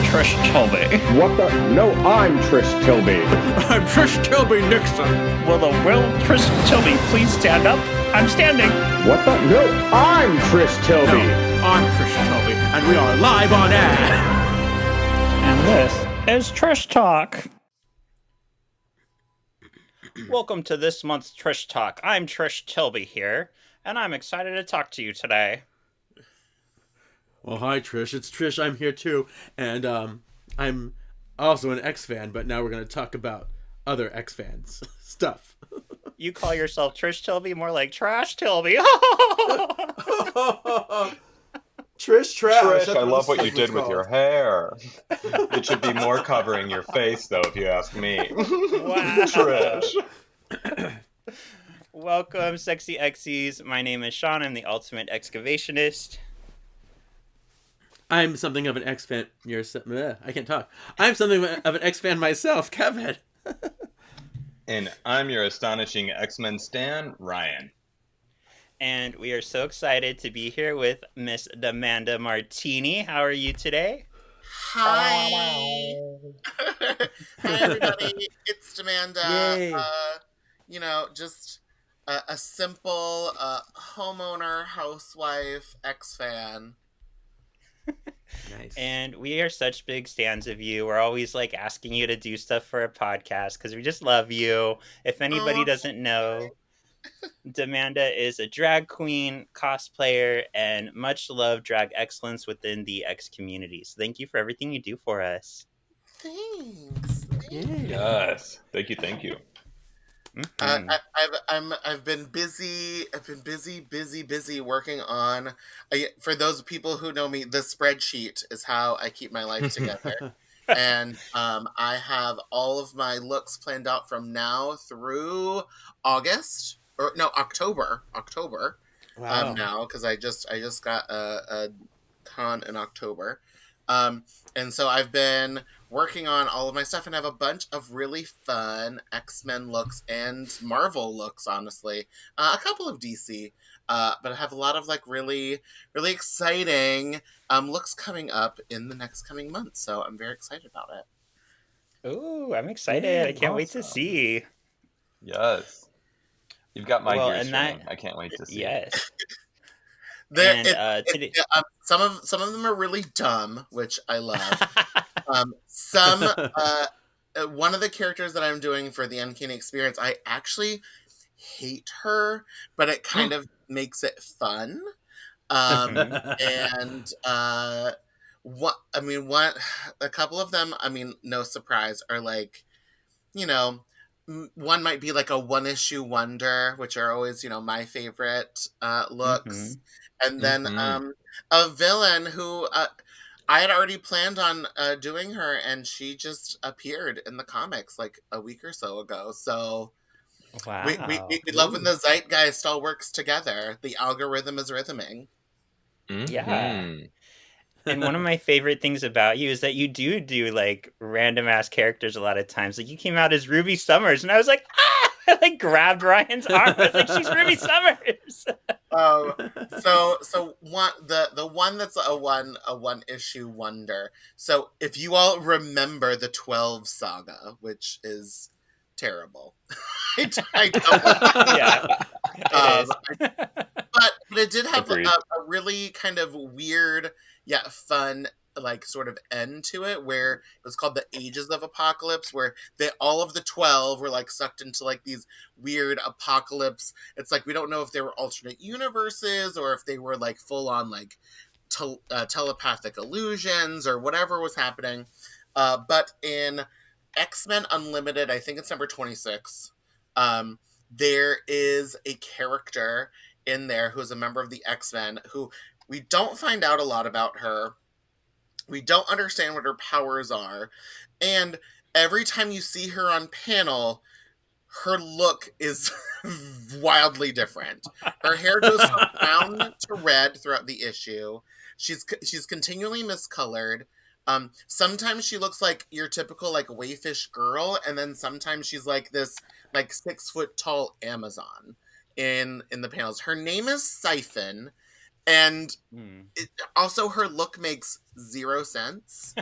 Trish Tilby. What the? No, I'm Trish Tilby. I'm Trish Tilby Nixon. Will Trish Tilby please stand up? I'm standing. What the? No, I'm Trish Tilby. No, I'm Trish Tilby, and we are live on air. And this is Trish Talk. Welcome to this month's Trish Talk. I'm Trish Tilby here, and I'm excited to talk to you today. Well, hi Trish, it's Trish, I'm here too, and I'm also an X fan, but now we're going to talk about other X fans stuff. You call yourself Trish Tilby, more like Trash Tilby. Trish Trash. Trish, I love what you did with your hair. It should be more covering your face, though, if you ask me. Wow. Trish. Welcome, sexy Xies. My name is Sean. I'm the ultimate excavationist. I'm something of an X fan. I can't talk. I'm something of an X fan myself, Kevin. And I'm your astonishing X-Men stan, Ryan. And we are so excited to be here with Miss D'Manda Martini. How are you today? Hi. Hi, everybody. It's D'Manda. Yay. Just a simple homeowner, housewife, X-fan. Nice. And we are such big stans of you. We're always like asking you to do stuff for a podcast because we just love you. If anybody doesn't know, D'Manda is a drag queen, cosplayer, and much loved drag excellence within the X community. So thank you for everything you do for us. Thanks. Yes. Thank you. Mm-hmm. I've been busy. I've been busy working on. For those people who know me, the spreadsheet is how I keep my life together. And I have all of my looks planned out from now through October. Wow. Now because I just got a con in October. And so I've been working on all of my stuff, and I have a bunch of really fun X-Men looks and Marvel looks, honestly. A couple of DC, but I have a lot of like really, really exciting looks coming up in the next coming months. So I'm very excited about it. Ooh, I'm excited. I can't wait to see. Yes. You've got my gears and running. I can't wait to see. Yes. Today, some of them are really dumb, which I love. One of the characters that I'm doing for the Uncanny Experience, I actually hate her, but it kind of makes it fun. A couple of them, no surprise, are like, one might be like a one-issue wonder, which are always, my favorite looks. And then a villain who I had already planned on doing her, and she just appeared in the comics like a week or so ago. So wow. we love when the zeitgeist all works together. The algorithm is rhythming. Yeah. And one of my favorite things about you is that you do like random ass characters a lot of times. Like you came out as Ruby Summers, and I was like, ah! I like grabbed Ryan's arm. I was like, she's Ruby Summers. So the one that's a one issue wonder. So if you all remember the 12 saga, which is terrible, I don't. Yeah, but it did have Agreed. a really kind of weird yet fun like sort of end to it, where it was called the Ages of Apocalypse, where all of the 12 were like sucked into like these weird apocalypse. It's like we don't know if they were alternate universes or if they were like full on like telepathic illusions or whatever was happening. But in X-Men Unlimited, I think it's number 26, there is a character in there who is a member of the X-Men who we don't find out a lot about her. We don't understand what her powers are. And every time you see her on panel, her look is wildly different. Her hair goes from brown to red throughout the issue. She's continually miscolored. Sometimes she looks like your typical like wayfish girl, and then sometimes she's like this like 6 foot tall Amazon in the panels. Her name is Siphon, And Hmm. also her look makes zero sense.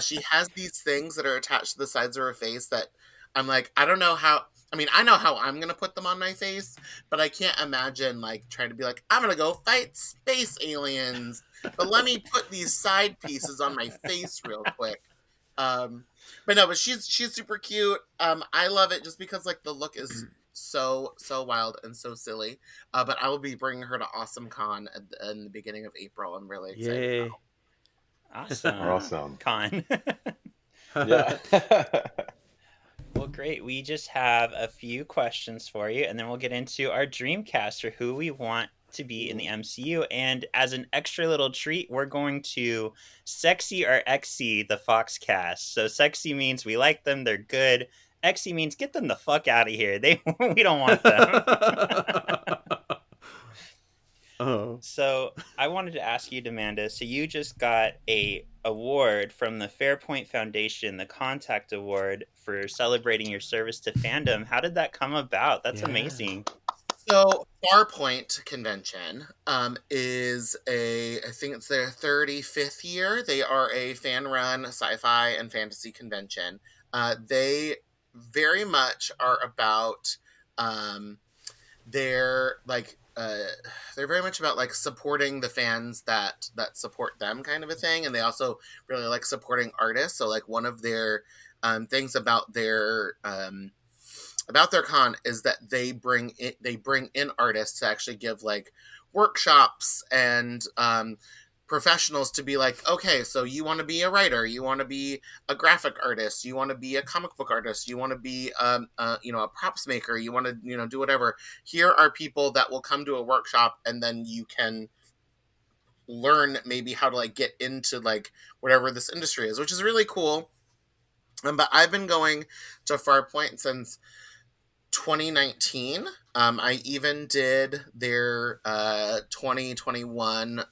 She has these things that are attached to the sides of her face that I'm like, I don't know how. I mean, I know how I'm gonna put them on my face, but I can't imagine like trying to be like, I'm gonna go fight space aliens, but let me put these side pieces on my face real quick. Um, but no, but she's super cute. I love it just because like the look is so wild and so silly. But I will be bringing her to Awesome Con in the beginning of April. I'm really excited about. Yay. Awesome. Awesome. Con. Yeah. Well, great. We just have a few questions for you, and then we'll get into our dreamcast or who we want to be in the MCU. And as an extra little treat, we're going to sexy or XC the Foxcast. So sexy means we like them, they're good. XC means get them the fuck out of here. We don't want them. Oh. So I wanted to ask you, D'Manda. So you just got a award from the Fairpoint Foundation, the Contact Award for celebrating your service to fandom. How did that come about? That's Yeah. amazing. So Farpoint Convention is I think it's their 35th year. They are a fan-run sci-fi and fantasy convention. They very much are about they're like they're very much about like supporting the fans that support them, kind of a thing, and they also really like supporting artists. So like one of their things about their con is that they bring in artists to actually give like workshops and professionals to be like, okay, so you want to be a writer, you want to be a graphic artist, you want to be a comic book artist, you want to be a props maker, you want to do whatever. Here are people that will come to a workshop, and then you can learn maybe how to like get into like whatever this industry is, which is really cool. But I've been going to Farpoint since 2019. I even did their 2021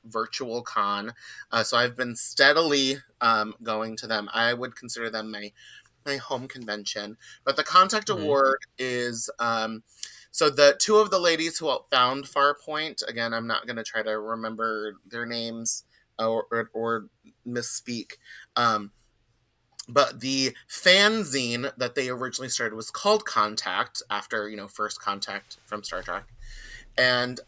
virtual con. So I've been steadily going to them. I would consider them my home convention. But the Contact Award is so the two of the ladies who found Farpoint, again, I'm not going to try to remember their names or misspeak. But the fanzine that they originally started was called Contact, after, First Contact from Star Trek. And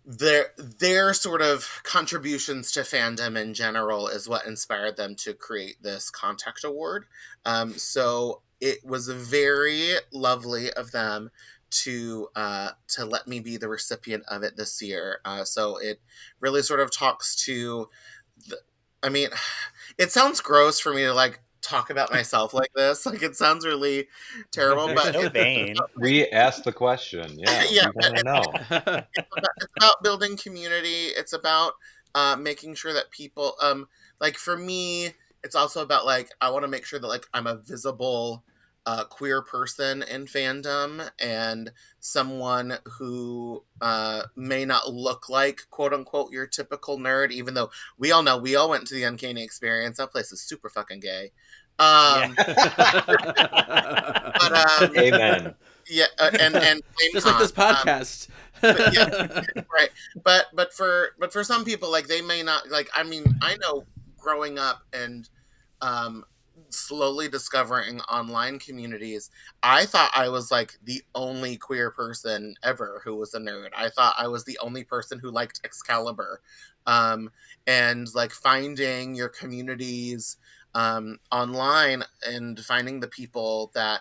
their sort of contributions to fandom in general is what inspired them to create this Contact Award. So it was very lovely of them to let me be the recipient of it this year. So it really sort of talks to it sounds gross for me to like talk about myself like this. Like it sounds really terrible, You're but so vain. We asked the question. Yeah, yeah, we want to know. it's about building community. It's about making sure that people like for me, it's also about like I want to make sure that like I'm a visible queer person in fandom, and someone who may not look like quote unquote your typical nerd, even though we all know we all went to the Uncanny Experience. That place is super fucking gay. Yeah. But Amen. yeah, and Just like this podcast. yeah, right. But for some people, like they may not like. I mean, I know growing up and slowly discovering online communities, I thought I was like the only queer person ever who was a nerd. I thought I was the only person who liked Excalibur. And like finding your communities online and finding the people that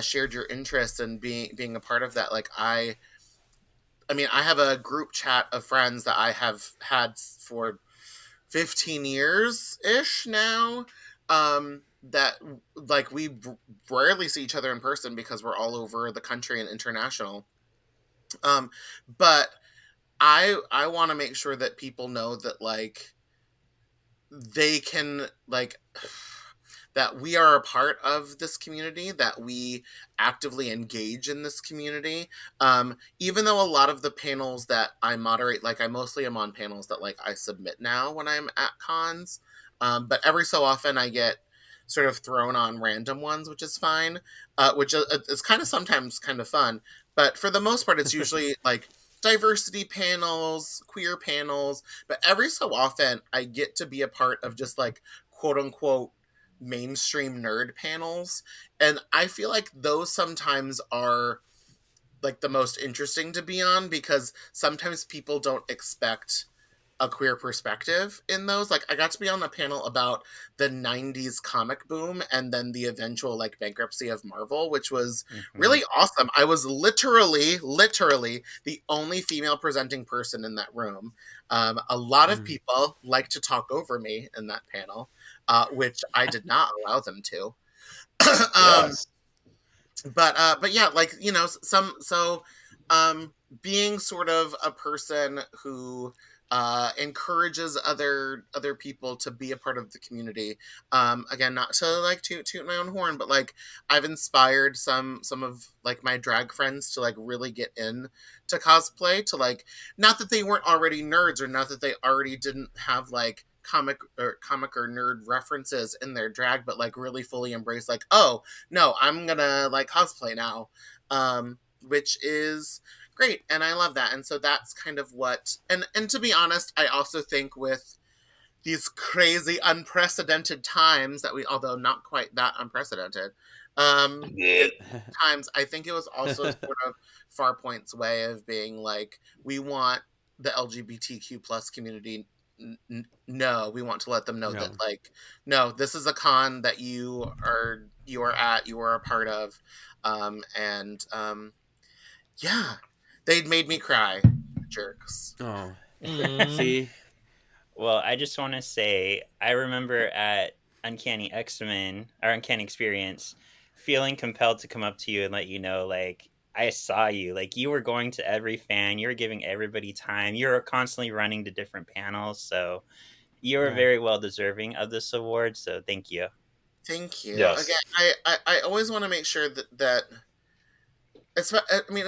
shared your interests and being a part of that. Like I mean, I have a group chat of friends that I have had for 15 years ish now. That like we rarely see each other in person because we're all over the country and international. But I want to make sure that people know that like they can like that we are a part of this community, that we actively engage in this community. Even though a lot of the panels that I moderate, like I mostly am on panels that like I submit now when I'm at cons. But every so often I get sort of thrown on random ones, which is fine, which is kind of sometimes kind of fun. But for the most part, it's usually like diversity panels, queer panels, but every so often I get to be a part of just like quote unquote mainstream nerd panels. And I feel like those sometimes are like the most interesting to be on because sometimes people don't expect a queer perspective in those. Like I got to be on a panel about the 90s comic boom and then the eventual like bankruptcy of Marvel, which was really awesome. I was literally the only female presenting person in that room. A lot of people like to talk over me in that panel, which I did not allow them to. Yes. But yeah, like, you know, being sort of a person who encourages other people to be a part of the community. Again, not to like toot my own horn, but like I've inspired some of like my drag friends to like really get in to cosplay, to like, not that they weren't already nerds or not that they already didn't have like comic or nerd references in their drag, but like really fully embrace like, oh no, I'm gonna like cosplay now, which is great, and I love that. And so that's kind of what, and to be honest, I also think with these crazy unprecedented times that we, although not quite that unprecedented, Yeah. times, I think it was also sort of Farpoint's way of being like, we want the LGBTQ plus community, no, we want to let them know No. that like, no, this is a con that you are a part of. And yeah, they'd made me cry, jerks. Oh, Mm. see, Well, I just want to say, I remember at Uncanny X-Men, or Uncanny Experience, feeling compelled to come up to you and let you know, like, I saw you. Like, you were going to every fan. You were giving everybody time. You were constantly running to different panels. So you were Yeah. very well deserving of this award. So thank you. Thank you. Yes. Again, I always want to make sure that I mean,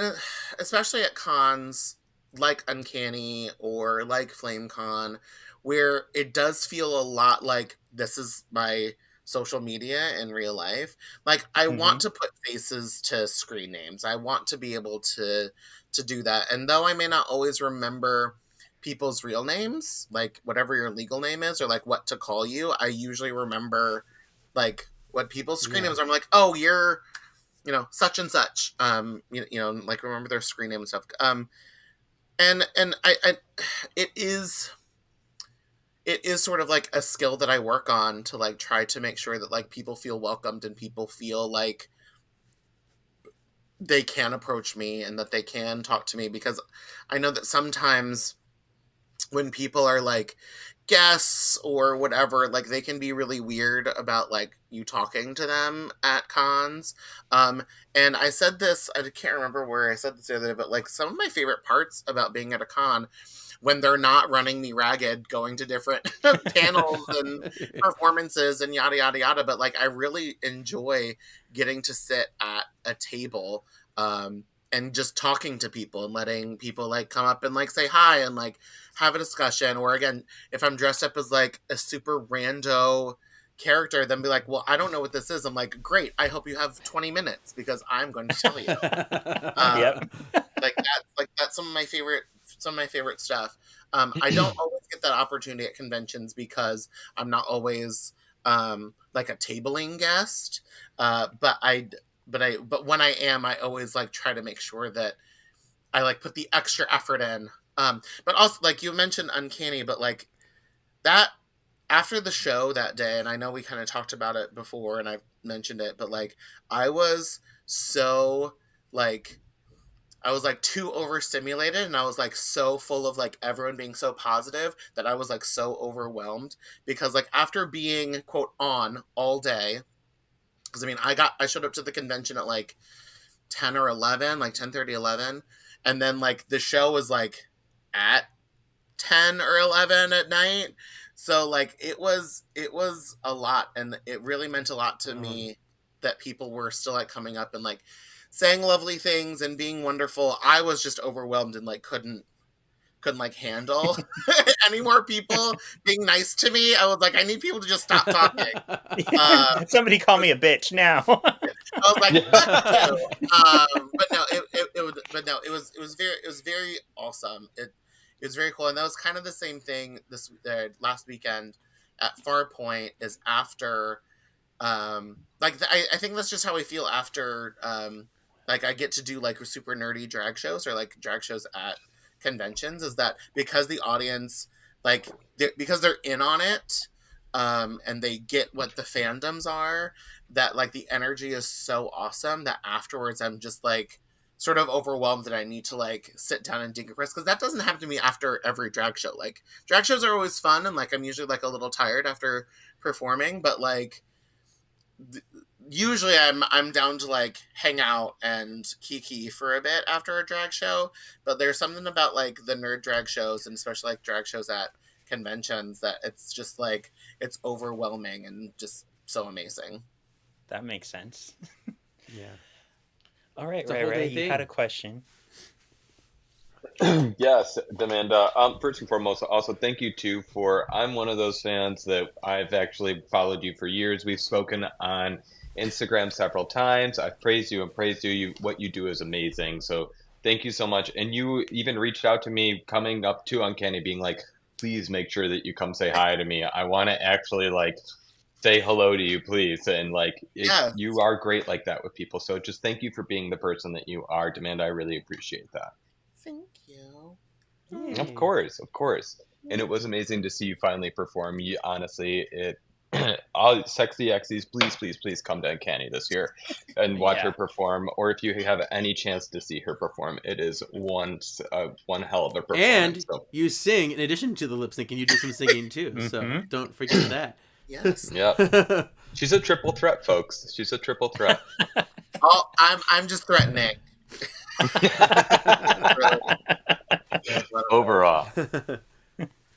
especially at cons like Uncanny or like FlameCon, where it does feel a lot like this is my social media in real life. Like I want to put faces to screen names. I want to be able to do that. And though I may not always remember people's real names, like whatever your legal name is or like what to call you, I usually remember like what people's screen names are. I'm like, oh, you're, you know, such and such, you know, like remember their screen name and stuff. And I it is sort of like a skill that I work on to like try to make sure that like people feel welcomed and people feel like they can approach me and that they can talk to me, because I know that sometimes when people are like guests or whatever, like they can be really weird about like you talking to them at cons. And I said this, I can't remember where I said this the other day, but like some of my favorite parts about being at a con, when they're not running me ragged going to different panels and performances and yada yada yada, but like I really enjoy getting to sit at a table and just talking to people and letting people like come up and like say hi and like have a discussion. Or again, if I'm dressed up as like a super rando character, then be like, well, I don't know what this is. I'm like, great, I hope you have 20 minutes because I'm going to tell you. Yep. Like that's some of my favorite stuff. I don't always get that opportunity at conventions because I'm not always like a tabling guest. But when I am, I always like try to make sure that I like put the extra effort in. But also like you mentioned Uncanny, but like that after the show that day, and I know we kind of talked about it before and I've mentioned it, but like I was so like I was like too overstimulated and I was like so full of like everyone being so positive that I was like so overwhelmed, because like after being quote on all day, because I mean I showed up to the convention at like 10 or 11, like 10:30, 11, and then like the show was like at 10 or 11 at night. So like it was a lot, and it really meant a lot to me that people were still like coming up and like saying lovely things and being wonderful. I was just overwhelmed and like couldn't couldn't like handle any more people being nice to me. I was like, I need people to just stop talking. Somebody call me a bitch now. I was like, fuck you. But no, it was very awesome. It was very cool, and that was kind of the same thing this last weekend at Farpoint. Is after, I think that's just how I feel after, like I get to do like super nerdy drag shows or like drag shows at conventions. Is that because the audience because they're in on it, and they get what the fandoms are, that like the energy is so awesome that afterwards I'm just like sort of overwhelmed that I need to like sit down and decompress, because that doesn't happen to me after every drag show. Like drag shows are always fun, and like I'm usually like a little tired after performing, but like usually I'm down to like hang out and kiki for a bit after a drag show. But there's something about like the nerd drag shows, and especially like drag shows at conventions, that it's just like it's overwhelming and just so amazing. That makes sense. Yeah. All right, It's a whole day Ray, you thing. had a question. Yes, D'Manda. First and foremost, also thank you too for. I'm one of those fans that I've actually followed you for years. We've spoken on Instagram several times. I've praised you and praised you. What you do is amazing. So thank you so much. And you even reached out to me coming up to Uncanny, being like, please make sure that you come say hi to me. I want to actually like say hello to you, please. And like, Yeah. you are great like that with people. So just thank you for being the person that you are, D'Manda. I really appreciate that. Thank you. Yay. Of course. And it was amazing to see you finally perform. You honestly, all sexy X's, please come to Uncanny this year and watch her perform. Or if you have any chance to see her perform, it is one hell of a performance. And So, you sing in addition to the lip syncing. You do some singing too, so don't forget that. Yes. yeah, she's a triple threat, folks. She's a triple threat. Oh, I'm just threatening. Overall.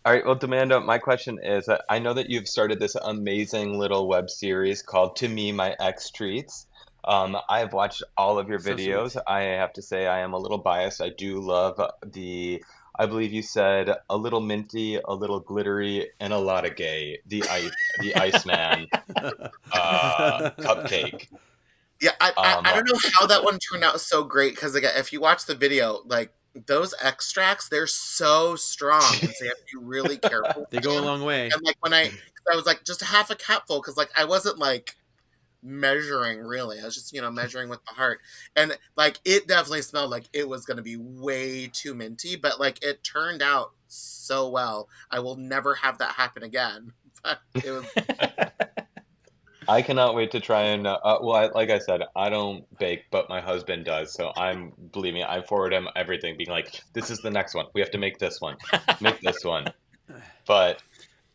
All right, well, D'Manda, my question is, I know that you've started this amazing little web series called To Me, My Ex Treats. I have watched all of your So videos. sweet. I have to say I am a little biased. I do love I believe you said a little minty, a little glittery, and a lot of gay. The Iceman cupcake. Yeah, I don't know how that one turned out so great, because again, if you watch the video, like those extracts, they're so strong, and so you have to be really careful. They go a long way. And like when I was like just a half a cupful, because like I wasn't like measuring really, I was just measuring with the heart, and like it definitely smelled like it was going to be way too minty, but like it turned out so well. I will never have that happen again. But it was. I cannot wait to try and like I said, I don't bake, but my husband does. So believe me, I forward him everything, being like, "This is the next one. We have to make this one, make this one." But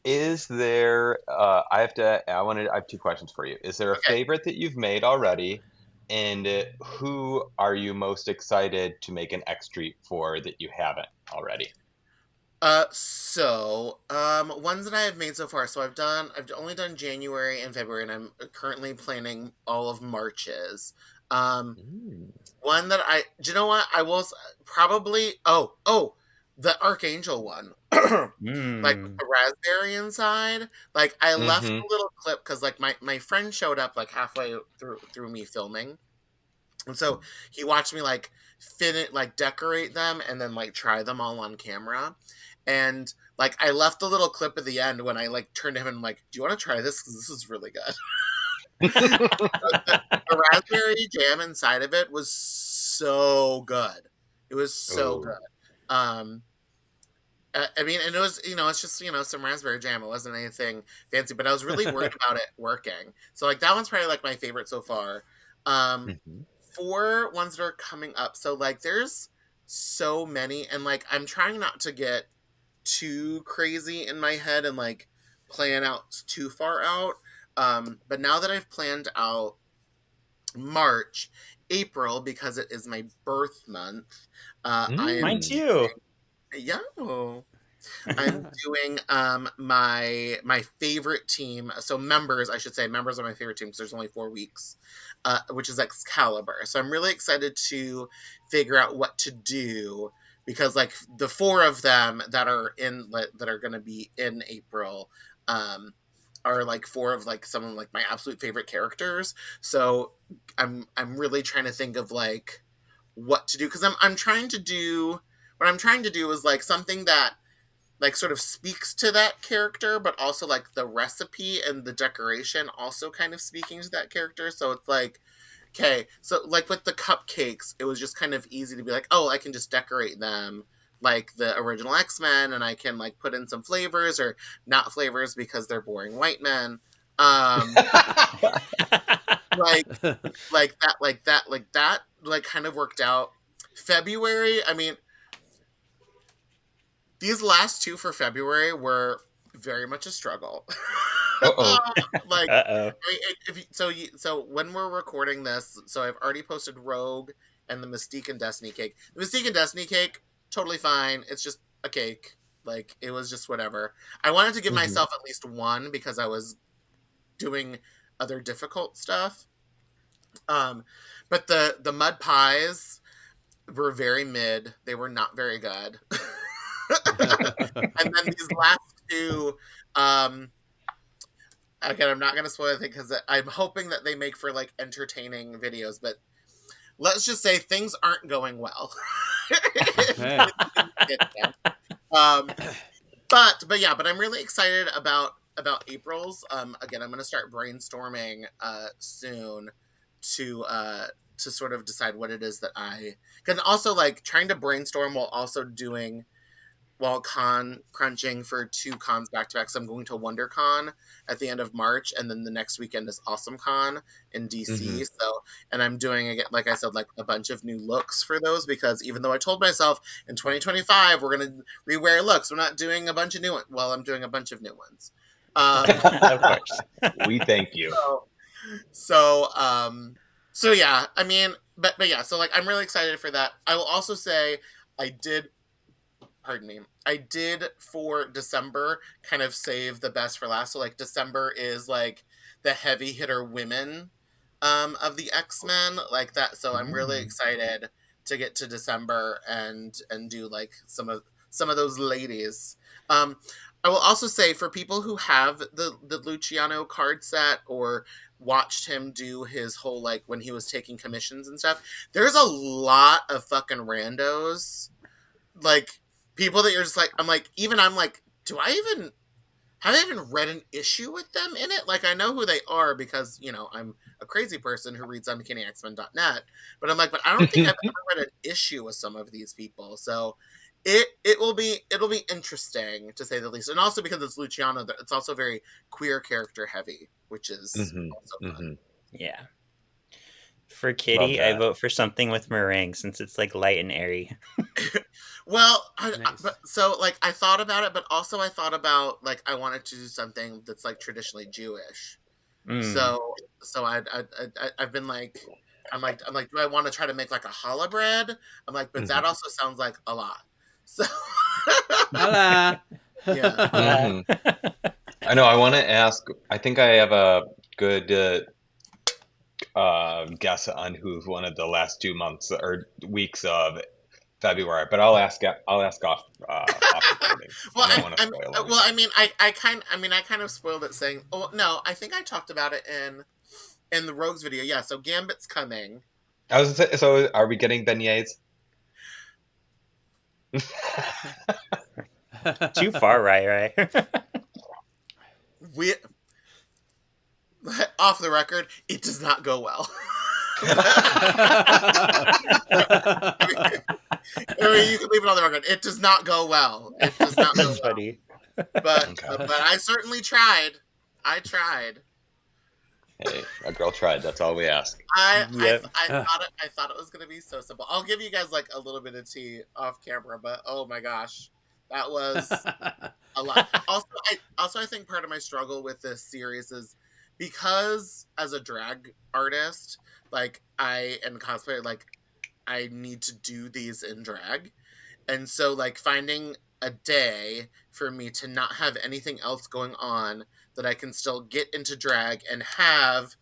is there? I have two questions for you. Is there a favorite that you've made already, and who are you most excited to make an X treat for that you haven't already? Ones that I have made so far. So I've only done January and February, and I'm currently planning all of March's. One that do you know what? I will probably, the Archangel one. Like with the raspberry inside. Like I left a little clip, because like my friend showed up like halfway through me filming. And so he watched me like decorate them and then like try them all on camera. And like I left a little clip at the end when I like turned to him and I'm like, "Do you want to try this? Because this is really good." the raspberry jam inside of it was so good. It was so good. I mean, and it was, it's just, some raspberry jam. It wasn't anything fancy, but I was really worried about it working. So like that one's probably like my favorite so far. 4 ones that are coming up. So like there's so many, and like I'm trying not to get too crazy in my head and like plan out too far out. But now that I've planned out March, April, because it is my birth month, Mine too. Yeah. I'm doing my favorite team. So members, I should say, members of my favorite team, because there's only 4 weeks, which is Excalibur. So I'm really excited to figure out what to do because like the 4 of them that are going to be in April are like 4 of like some of like my absolute favorite characters. So I'm really trying to think of like what to do, because I'm trying to do what I'm trying to do is like something that like sort of speaks to that character, but also like the recipe and the decoration also kind of speaking to that character. So it's like, okay, so like with the cupcakes, it was just kind of easy to be like, oh, I can just decorate them like the original X-Men, and I can like put in some flavors or not flavors because they're boring white men. Like that like kind of worked out. February, I mean, these last 2 for February were very much a struggle. Uh-oh. Like, Uh-oh. so when we're recording this, so I've already posted Rogue and the Mystique and Destiny cake. The Mystique and Destiny cake, totally fine. It's just a cake. Like, it was just whatever. I wanted to give myself at least 1 because I was doing other difficult stuff. But the mud pies were very mid. They were not very good. And then these last 2, again, I'm not going to spoil anything because I'm hoping that they make for like entertaining videos, but let's just say things aren't going well. Okay. But I'm really excited about April's. Again, I'm going to start brainstorming soon to sort of decide what it is that I can also like trying to brainstorm while con crunching for 2 cons back to back. So I'm going to WonderCon at the end of March, and then the next weekend is AwesomeCon in DC. So, and I'm doing again, like I said, like a bunch of new looks for those, because even though I told myself in 2025 we're going to rewear looks, we're not doing a bunch of new ones. Well, I'm doing a bunch of new ones. Of course. We thank you. So yeah, I mean, but yeah, so like I'm really excited for that. I will also say I did for December kind of save the best for last. So like December is like the heavy hitter women of the X-Men, like that. So I'm really excited to get to December and do like some of those ladies. I will also say, for people who have the Luciano card set or watched him do his whole like when he was taking commissions and stuff, there's a lot of fucking randos, like people that you're just like, I'm like, have I even read an issue with them in it? Like, I know who they are because, you know, I'm a crazy person who reads UncannyX-Men.net, but I'm like, but I don't think I've ever read an issue with some of these people. So it'll be interesting, to say the least. And also because it's Luciano, it's also very queer character heavy, which is also fun. Yeah. For Kitty, I vote for something with meringue since it's like light and airy. Well, Nice. so like I thought about it, but also I thought about like I wanted to do something that's like traditionally Jewish. So I've been like, I'm like, do I want to try to make like a challah bread? I'm like, but that also sounds like a lot. So Hola. yeah. I know. I want to ask. I think I have a good guess on who's one of the last 2 months or weeks of February, but I'll ask off recording. Well, I don't want to spoil it. well, I kind of spoiled it saying, oh no, I think I talked about it in the Rogues video. Yeah, so Gambit's coming. So are we getting beignets? Too far, right? We off the record, it does not go well. I mean, you can leave it on the record. It does not go well. It does not go well. Funny. But I certainly tried. I tried. Hey, a girl tried. That's all we ask. I thought it was gonna be so simple. I'll give you guys like a little bit of tea off camera, but oh my gosh, that was a lot. Also, I think part of my struggle with this series is because as a drag artist, like and cosplayer, like I need to do these in drag, and so like finding a day for me to not have anything else going on that I can still get into drag and have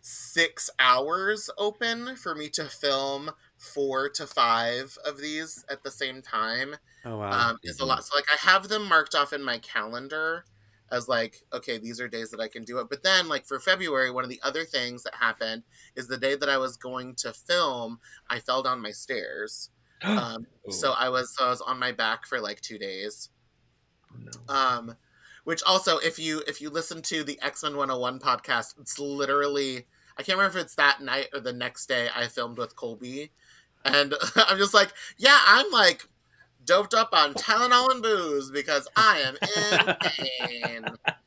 6 hours open for me to film 4 to 5 of these at the same time Oh wow. is a lot. So like I have them marked off in my calendar as like, okay, these are days that I can do it. But then like for February, one of the other things that happened is the day that I was going to film, I fell down my stairs. So I was on my back for like 2 days. Which also, if you listen to the X-Men 101 podcast, it's literally, I can't remember if it's that night or the next day I filmed with Colby. And I'm just like, yeah, I'm like doped up on Tylenol and booze because I am in pain.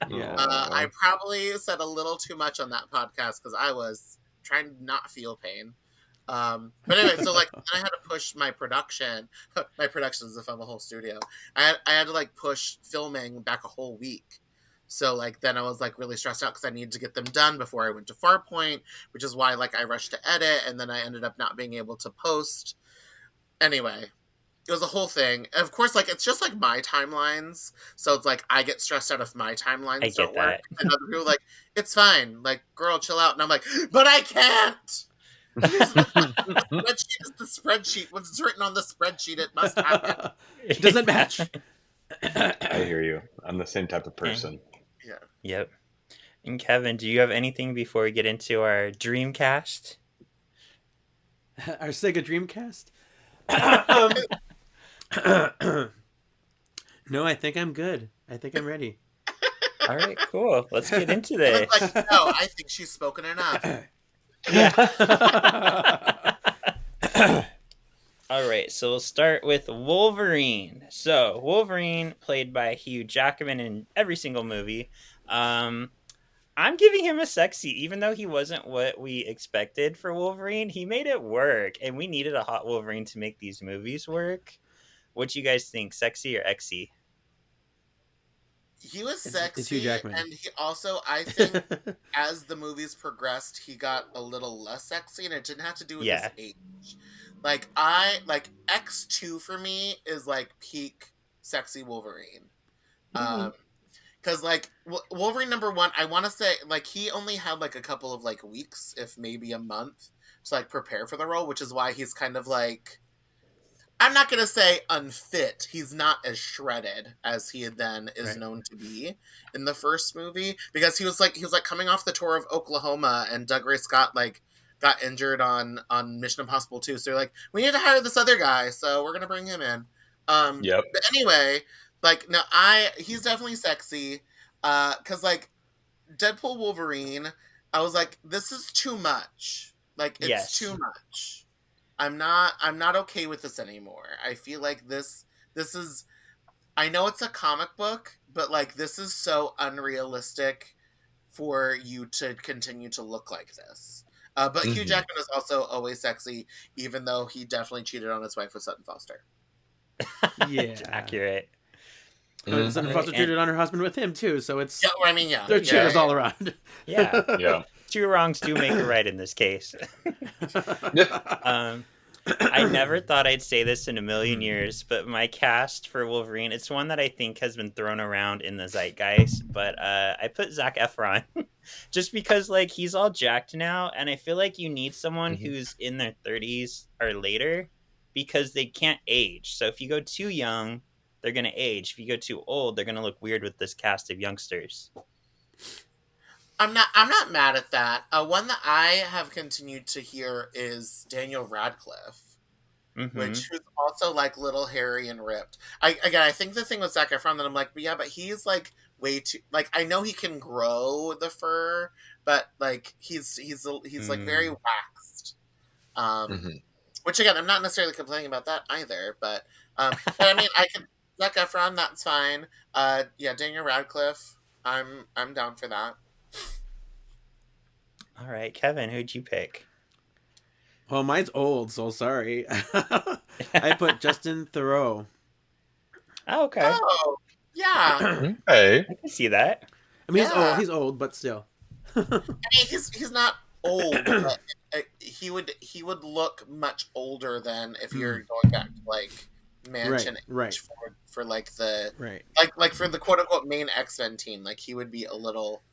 Yeah. I probably said a little too much on that podcast because I was trying to not feel pain. But anyway, so like then I had to push my production. My production is to film a whole studio. I had to like push filming back a whole week. So like then I was like really stressed out because I needed to get them done before I went to Farpoint, which is why like I rushed to edit and then I ended up not being able to post. Anyway, it was a whole thing. And of course, like it's just like my timelines. So it's like I get stressed out if my timelines I don't get work. that. And other people are like, it's fine. Like, girl, chill out. And I'm like, but I can't. Spreadsheet is the spreadsheet. What's written on the spreadsheet, it must happen. It doesn't match. I hear you. I'm the same type of person. Yeah. Yep. And Kevin, do you have anything before we get into our Dreamcast? Our Sega Dreamcast. No, I think I'm good. I think I'm ready. All right, cool. Let's get into I this. was like, no, I think she's spoken enough. All right, so we'll start with Wolverine. So Wolverine, played by Hugh Jackman in every single movie. I'm giving him a sexy, even though he wasn't what we expected for Wolverine. He made it work, and we needed a hot Wolverine to make these movies work. What do you guys think, sexy or exy? He was It's sexy, Hugh Jackman. and he also, I think, as the movies progressed, he got a little less sexy, and it didn't have to do with his age. Like X2 for me is like peak sexy Wolverine. Because like Wolverine #1, I want to say like he only had like a couple of like weeks, if maybe a month, to like prepare for the role, which is why he's kind of like, I'm not gonna say unfit. He's not as shredded as he then is known to be in the first movie, because he was like coming off the tour of Oklahoma, and Doug Ray Scott like got injured on Mission Impossible 2. So they're like, we need to hire this other guy, so we're gonna bring him in. Yep. But anyway, like no, he's definitely sexy. Cause like Deadpool Wolverine, I was like, this is too much. Like it's too much. I'm not okay with this anymore. I feel like this is, I know it's a comic book, but like this is so unrealistic for you to continue to look like this. But Hugh Jackman is also always sexy, even though he definitely cheated on his wife with Sutton Foster. Yeah. Accurate. Sutton Foster cheated on her husband with him too, so it's they're cheaters all around. Yeah. Two wrongs do make a right in this case. I never thought I'd say this in a million years, but my cast for Wolverine, it's one that I think has been thrown around in the zeitgeist, but I put Zac Efron just because like he's all jacked now, and I feel like you need someone who's in their 30s or later because they can't age. So if you go too young, they're going to age. If you go too old, they're going to look weird with this cast of youngsters. I'm not mad at that. One that I have continued to hear is Daniel Radcliffe, which is also like little hairy and ripped. I think the thing with Zac Efron that I'm like, but he's like way too, like I know he can grow the fur, but like he's like very waxed. Which again, I'm not necessarily complaining about that either, but I mean, Zac Efron, that's fine. Daniel Radcliffe, I'm down for that. All right, Kevin, who'd you pick? Well, mine's old, so sorry. I put Justin Theroux. Oh, okay. Oh, yeah. Hey. I can see that. I mean, he's old, but still. I mean, he's not old, but he would look much older than if you're going back to like Mansion age for like the like for the quote unquote main X-Men team. Like he would be a little.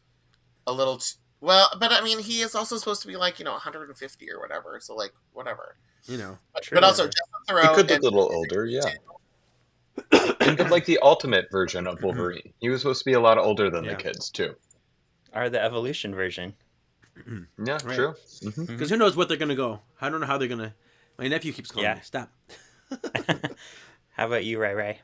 Well, but I mean, he is also supposed to be like 150 or whatever. So like whatever. you know. But also, whatever. Justin He Theroux could look and a little older, yeah. And get like the ultimate version of Wolverine. He was supposed to be a lot older than the Yeah. kids too. Or the evolution version. Yeah, Right. true. Because who knows what they're gonna go? I don't know how they're gonna. My nephew keeps calling Yeah. me. Stop. How about you, Ray Ray?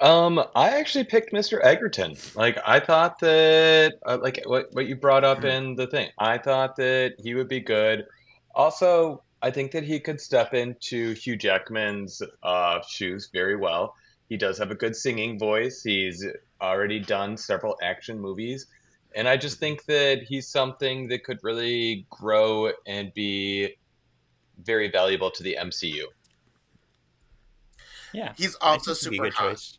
I actually picked Mr. Egerton. Like, I thought that, like what you brought up in the thing, I thought that he would be good. Also, I think that he could step into Hugh Jackman's shoes very well. He does have a good singing voice. He's already done several action movies. And I just think that he's something that could really grow and be very valuable to the MCU. Yeah. he's I also think he'd be a super good hot. choice.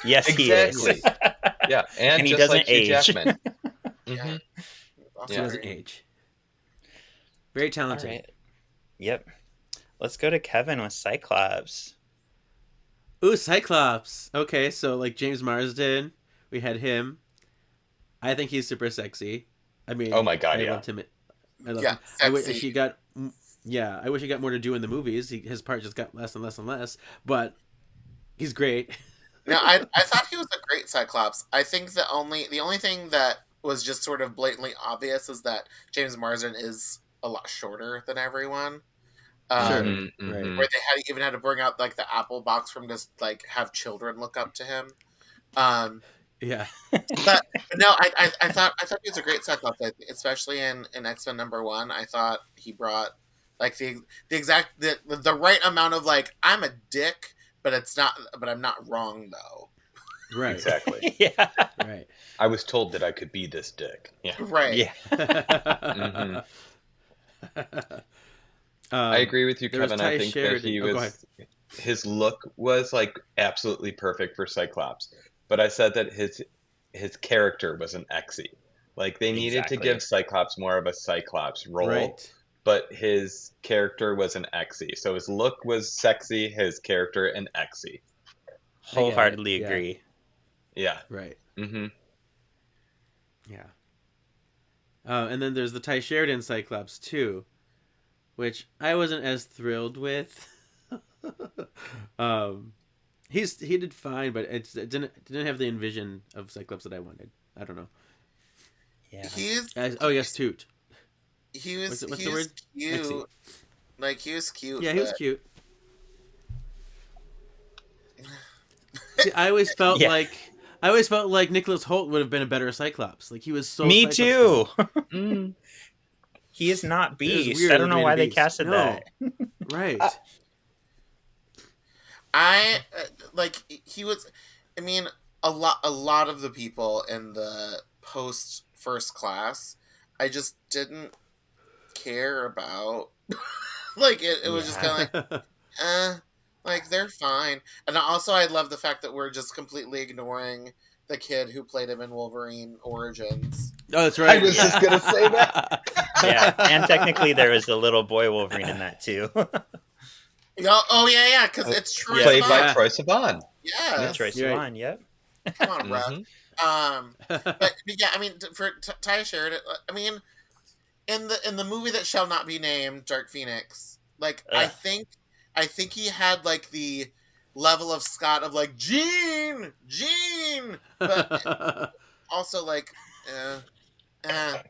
Yes, Exactly. he is. Yeah, and And he just doesn't like Hugh age. Jackman. Yeah. Mhm. Also He Yeah. doesn't very- age. Very All talented. right. Yep. Let's go to Kevin with Cyclops. Ooh, Cyclops. Okay, so like James Marsden, we had him. I think he's super sexy. I mean, Oh my God, I yeah. loved him. I love Yeah, him. I wish sexy. he got. Yeah, I wish he got more to do in the movies. His part just got less and less and less. But he's great. No, I thought he was a great Cyclops. I think the only thing that was just sort of blatantly obvious is that James Marsden is a lot shorter than everyone. Sure. Mhm, Right. mhm. Where they even had to bring out like the Apple box from just like have children look up to him. Yeah. But no, I thought he was a great Cyclops, especially in X-Men #1. I thought he brought like the right amount of like I'm a dick, but I'm not wrong though. Right. Exactly. Yeah. Right. I was told that I could be this dick. Yeah. Right. Yeah. Mhm. I agree with you, there was Kevin. I Ty think that Sheridan. he Oh, go ahead. was his look was like absolutely perfect for Cyclops. But I said that his character was an Exy. Like they needed to Exactly. give Cyclops more of a Cyclops role, Right. but his character was an Exy. So his look was sexy, his character an Exy. Wholeheartedly Yeah. agree. Yeah. Right. Mm-hmm. Yeah. And then there's the Ty Sheridan Cyclops too, which I wasn't as thrilled with. He did fine, but it didn't have the envision of Cyclops that I wanted. I don't know. Yeah. He's Oh yes, Toot. he was What's he the was word? cute. Exy. Like he was cute. Yeah, he was but- cute. See, I always felt Yeah. like Nicholas Hoult would have been a better Cyclops. Like he was so. Me Cyclops too. Mm. He is not It was Beast. weird I don't that know they why made they Beast. casted No. that. Right. I like he was. I mean, a lot of the people in the post First Class, I just didn't care about. Like it was just kind of like, like they're fine. And also, I love the fact that we're just completely ignoring the kid who played him in Wolverine Origins. Oh, that's right. I was just gonna say that. Yeah. And technically there was a little boy Wolverine in that too. Oh yeah, because it's Troy Played by Sivan. Troy Sivan. Yes. Troy You're right. Sivan, yep. Come on, Russ. Mhm. But yeah, I mean, for Ty Sheridan, I mean, in the movie that shall not be named, Dark Phoenix, like I Ugh. think he had like the level of Scott of like Gene, but also like, I'm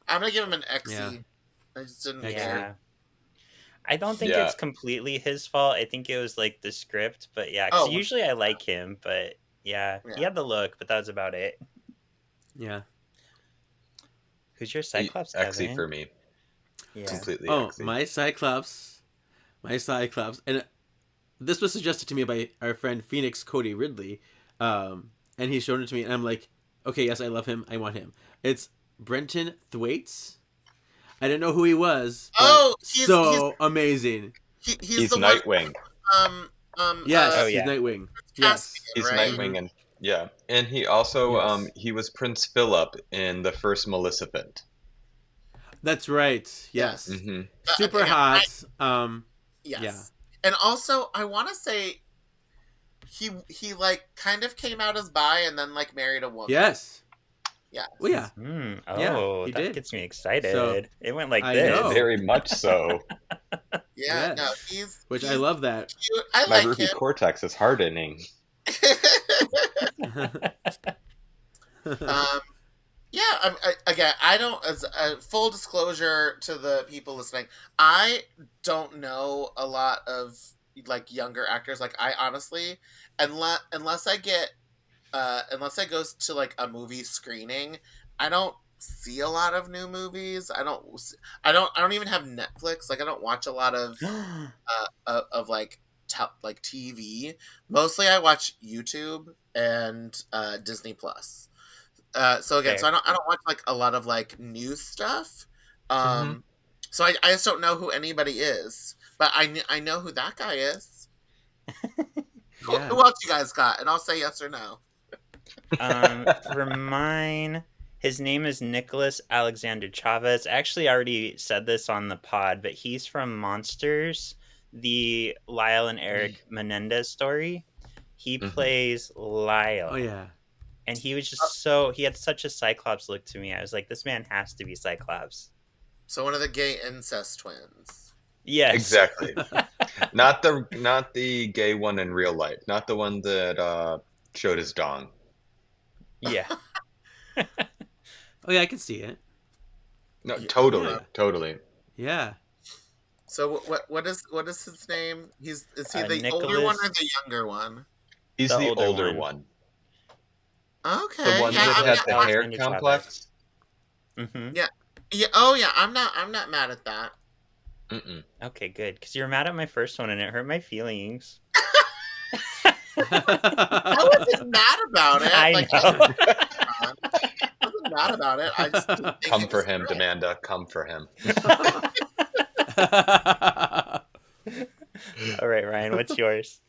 gonna give him an Exy. Yeah. I just didn't Exy. care. Yeah. I don't think Yeah. it's completely his fault. I think it was like the script, but yeah, because Oh. usually I like him, but yeah, he Yeah. had the look, but that was about it. Yeah. Who's your Cyclops, Exy Kevin? for me. Yeah. Completely Oh, Exy. my Cyclops, and this was suggested to me by our friend Phoenix Cody Ridley, and he showed it to me, and I'm like, okay, yes, I love him, I want him. It's Brenton Thwaites. I didn't know who he was. But Oh, he's amazing. he's He's the Nightwing. one. Yes, Oh, he's yeah. Nightwing. Yes, He's right? Nightwing, and yeah, and he also Yes. he was Prince Philip in the first Maleficent. that's right. Yes, Mm-hmm. super Okay, hot. Yes. Yeah. And also, I want to say he like kind of came out as bi and then like married a woman. Yes, Yeah. Well, yeah, Yeah, Oh, he that did. gets me excited. So, It went like I this. know. Very much so. Yeah, no, yes, he's which I he's love that. cute. I My like ruby him. cortex is hardening. um, yeah. Again, I don't. As full disclosure to the people listening, I don't know a lot of like younger actors. Like I honestly, unless I get unless I goes to like a movie screening, I don't see a lot of new movies. I don't even have Netflix. Like I don't watch a lot of like like TV. Mostly I watch YouTube and Disney Plus. So again, so Fair. I don't watch like a lot of like new stuff. hmm Um, so I just don't know who anybody is, but I know who that guy is. Yeah. Who else you guys got? And I'll say yes or no. For mine, his name is Nicholas Alexander Chavez. I actually already said this on the pod, but he's from Monsters, the Lyle and Eric Menendez story. He plays Lyle. Oh yeah. And he was just he had such a Cyclops look to me. I was like, this man has to be Cyclops. So one of the gay incest twins. Yes. Exactly. Not the gay one in real life. Not the one that showed his dong. Yeah. Oh yeah, I can see it. No, Yeah. totally. Yeah. So what is his name? Is he the Nicholas- older one or the younger one? He's The the older older one. one. Okay. The one yeah, that I'm had not- the hair Alexander complex. Mm-hmm. yeah. Oh yeah. I'm not mad at that. Mm-mm. Okay, good. Because you were mad at my first one and it hurt my feelings. I wasn't mad about it. I Like, know. I wasn't mad about it. I just didn't think Come it for was him, great. D'Manda. Come for him. All right, Ryan, what's yours?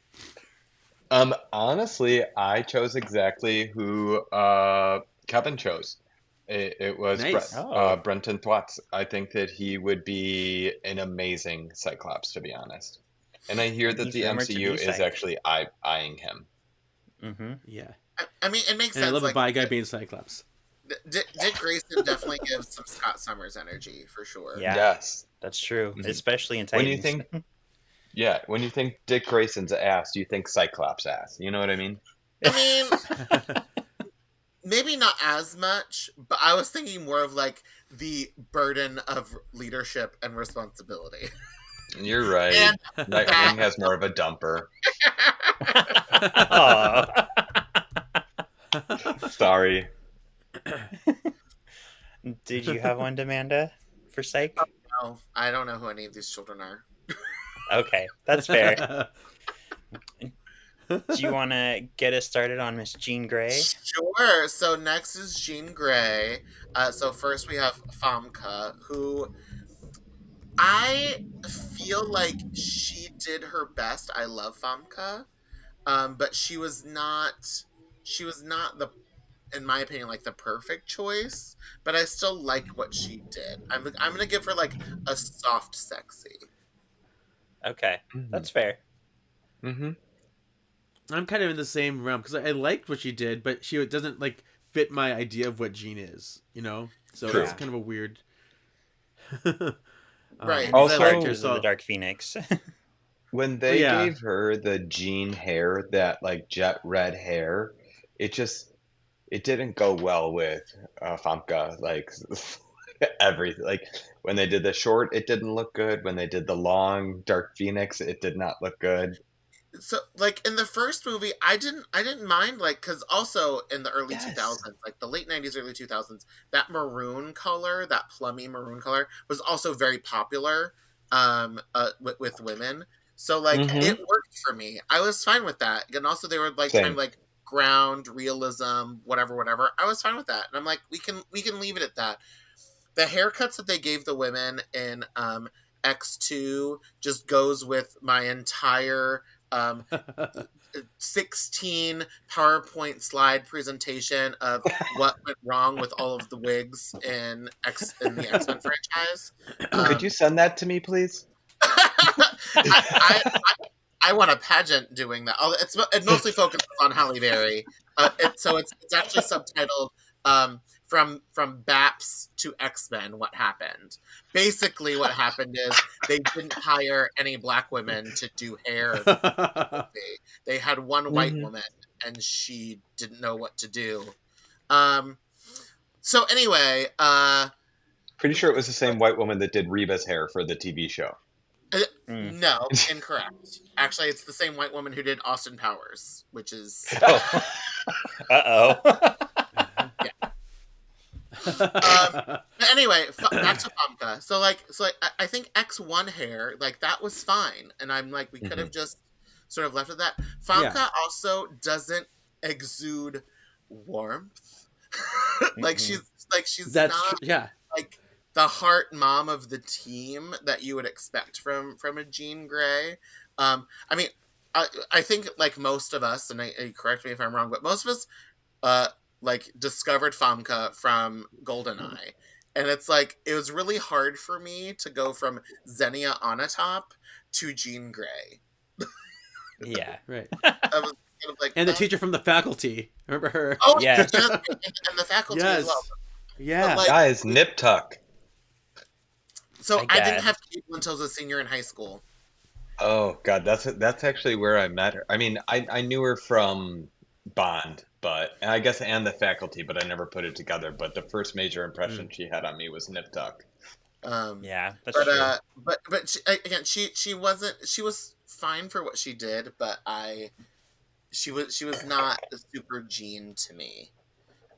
Honestly, I chose exactly who Kevin chose. It was Nice. Brenton Thwaites. I think that he would be an amazing Cyclops, to be honest. And I hear that He's the rumored to MCU be is Cyc. actually eyeing him. Mm-hmm. Yeah. I mean, it makes And I sense. love a Like bi guy being Cyclops. Dick Grayson definitely gives some Scott Summers energy for sure. Yeah. Yes. That's true, Mhm. especially in When Titans. you think, yeah, when you think Dick Grayson's ass, you think Cyclops ass. You know what I mean? I mean, maybe not as much, but I was thinking more of like the burden of leadership and responsibility. You're right. And Nightwing has more of a dumper. Aw. Sorry. Did you have one, D'Manda, for Psych? No, I don't know who any of these children are. Okay, that's fair. Do you want to get us started on Miss Jean Grey? Sure. So next is Jean Grey. So first we have Famke, who I feel like she did her best. I love Famke, but she was not the, in my opinion, like the perfect choice. But I still like what she did. I'm gonna give her like a soft sexy. Okay, that's fair. Mm-hmm. I'm kind of in the same realm because I liked what she did, but she doesn't like fit my idea of what Jean is, you know. So True. it's kind of a weird. Right. And Also- the characters of the Dark Phoenix. When they Yeah. gave her the Jean hair, that like jet red hair, it didn't go well with Famke. Like everything. Like when they did the short, it didn't look good. When they did the long Dark Phoenix, it did not look good. So like in the first movie, I didn't mind, like, because also in the early Yes. 2000s, like the late 90s, early 2000s, that maroon color, that plummy maroon color, was also very popular with women. So like Mhm. it worked for me. I was fine with that. And also they were like Same. trying to like ground realism, whatever. I was fine with that. And I'm like, we can leave it at that. The haircuts that they gave the women in X2 just goes with my entire 16 PowerPoint slide presentation of what went wrong with all of the wigs in the X-Men franchise. Could you send that to me, please? I want a pageant doing that. It mostly focuses on Halle Berry. So it's actually subtitled from BAPS to X-Men, what happened? Basically, what happened is they didn't hire any black women to do hair. They had one white woman, and she didn't know what to do. So anyway, Pretty sure it was the same white woman that did Reba's hair for the TV show. no, incorrect. Actually, it's the same white woman who did Austin Powers, which is Uh-oh. But anyway, back to Famke. So I think X1 hair, like, that was fine, and I'm like, we could have just sort of left it at that. Famke also doesn't exude warmth. she's That's not like the heart mom of the team that you would expect from a Jean Grey. I mean, I think, like, most of us, and I correct me if I'm wrong, but most of us like, discovered Famke from GoldenEye. And it's like, it was really hard for me to go from Xenia Onatopp to Jean Grey. Yeah. Right. I was kind of like, And the teacher from The Faculty. Remember her? oh, Yeah. and the Faculty as well. Yeah. But, like, Guys, nip tuck. so I didn't guess. have cable until I was a senior in high school. Oh God, that's actually where I met her. I mean, I knew her from Bond, and I guess and The Faculty, but I never put it together. But the first major impression she had on me was nip tuck. Yeah, that's true. But she was fine for what she did, but she was not super Jean to me.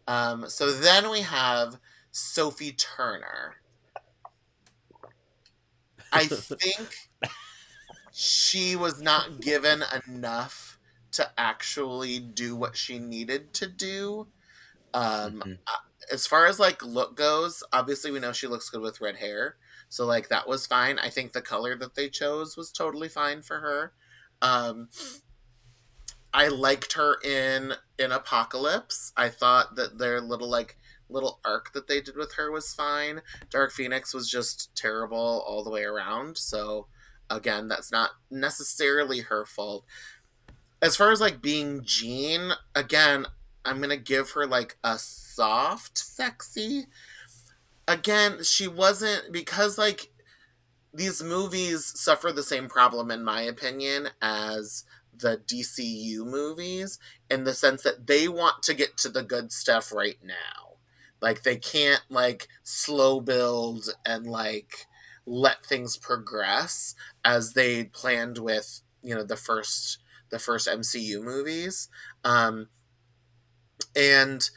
So then we have Sophie Turner. I think she was not given enough to actually do what she needed to do. As far as, like, look goes, obviously we know she looks good with red hair, so, like, that was fine. I think the color that they chose was totally fine for her. I liked her in Apocalypse. I thought that their little arc that they did with her was fine. Dark Phoenix was just terrible all the way around, so again, that's not necessarily her fault. As far as, like, being Jean, again, I'm gonna give her, like, a soft sexy. Again, she wasn't, because, like, these movies suffer the same problem, in my opinion, as the DCU movies, in the sense that they want to get to the good stuff right now. Like, they can't, like, slow build and, like, let things progress as they planned with, the first MCU movies. And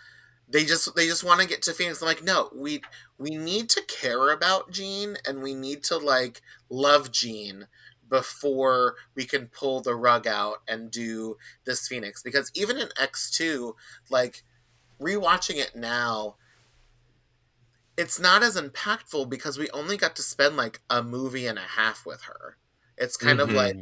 they just want to get to Phoenix. I'm like, no, we need to care about Jean, and we need to, like, love Jean before we can pull the rug out and do this Phoenix. Because even in X2, like, rewatching it now, it's not as impactful because we only got to spend, like, a movie and a half with her. It's kind of like,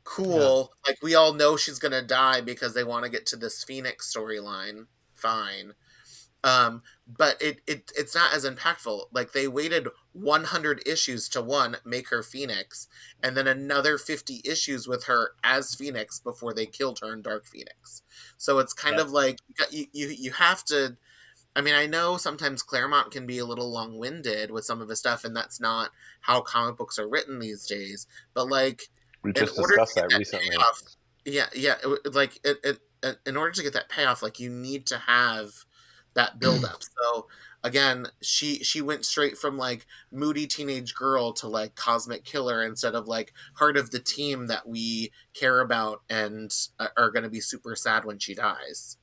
cool. Yeah. Like, we all know she's gonna die because they want to get to this Phoenix storyline. Fine. But it's not as impactful. Like, they waited 100 issues to, one, make her Phoenix, and then another 50 issues with her as Phoenix before they killed her in Dark Phoenix. So it's kind of like, you have to, I mean, I know sometimes Claremont can be a little long-winded with some of his stuff, and that's not how comic books are written these days. But, like, we just discussed that recently. Payoff, in order to get that payoff, like, you need to have that build-up. So, again, she went straight from, like, moody teenage girl to, like, cosmic killer, instead of, like, heart of the team that we care about and are going to be super sad when she dies.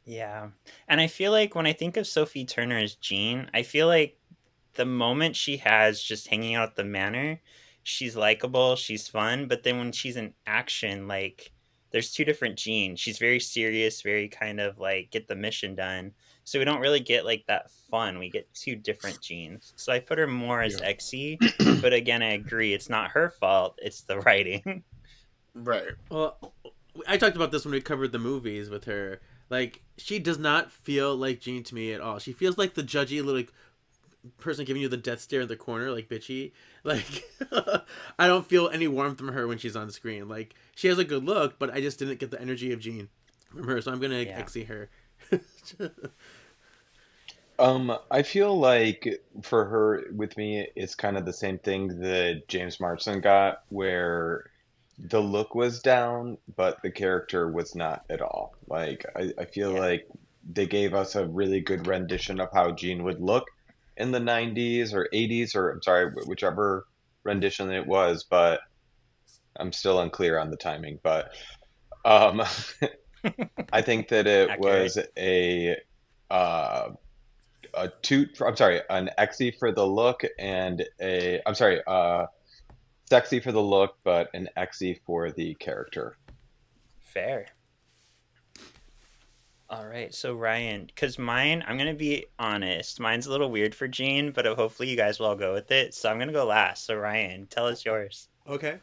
Yeah. And I feel like when I think of Sophie Turner as Jean, I feel like the moment she has just hanging out at the manor, she's likable, she's fun, but then when she's in action, like, there's two different Jeans. She's very serious, very kind of like get the mission done. So we don't really get, like, that fun. We get two different Jeans. So I put her more as Exy, but again, I agree, it's not her fault, it's the writing. Right. Well, I talked about this when we covered the movies with her. Like, she does not feel like Jean to me at all. She feels like the judgy little, like, person giving you the death stare in the corner, like, bitchy. Like, I don't feel any warmth from her when she's on screen. Like, she has a good look, but I just didn't get the energy of Jean from her, so I'm gonna Exy her. I feel like for her, with me, it's kind of the same thing that James Marsden got, where the look was down, but the character was not at all. Like, I feel Yeah. like they gave us a really good rendition of how Jean would look in the 90s or 80s, or I'm sorry, whichever rendition it was, but I'm still unclear on the timing. But um, I think that it Accurate. was uh, a toot. I'm sorry, an exy for the look and a. I'm sorry, sexy for the look, but an exy for the character. Fair. All right, so Ryan, because mine, I'm gonna be honest, mine's a little weird for Jean, but hopefully you guys will all go with it. So I'm gonna go last. So Ryan, tell us yours. Okay.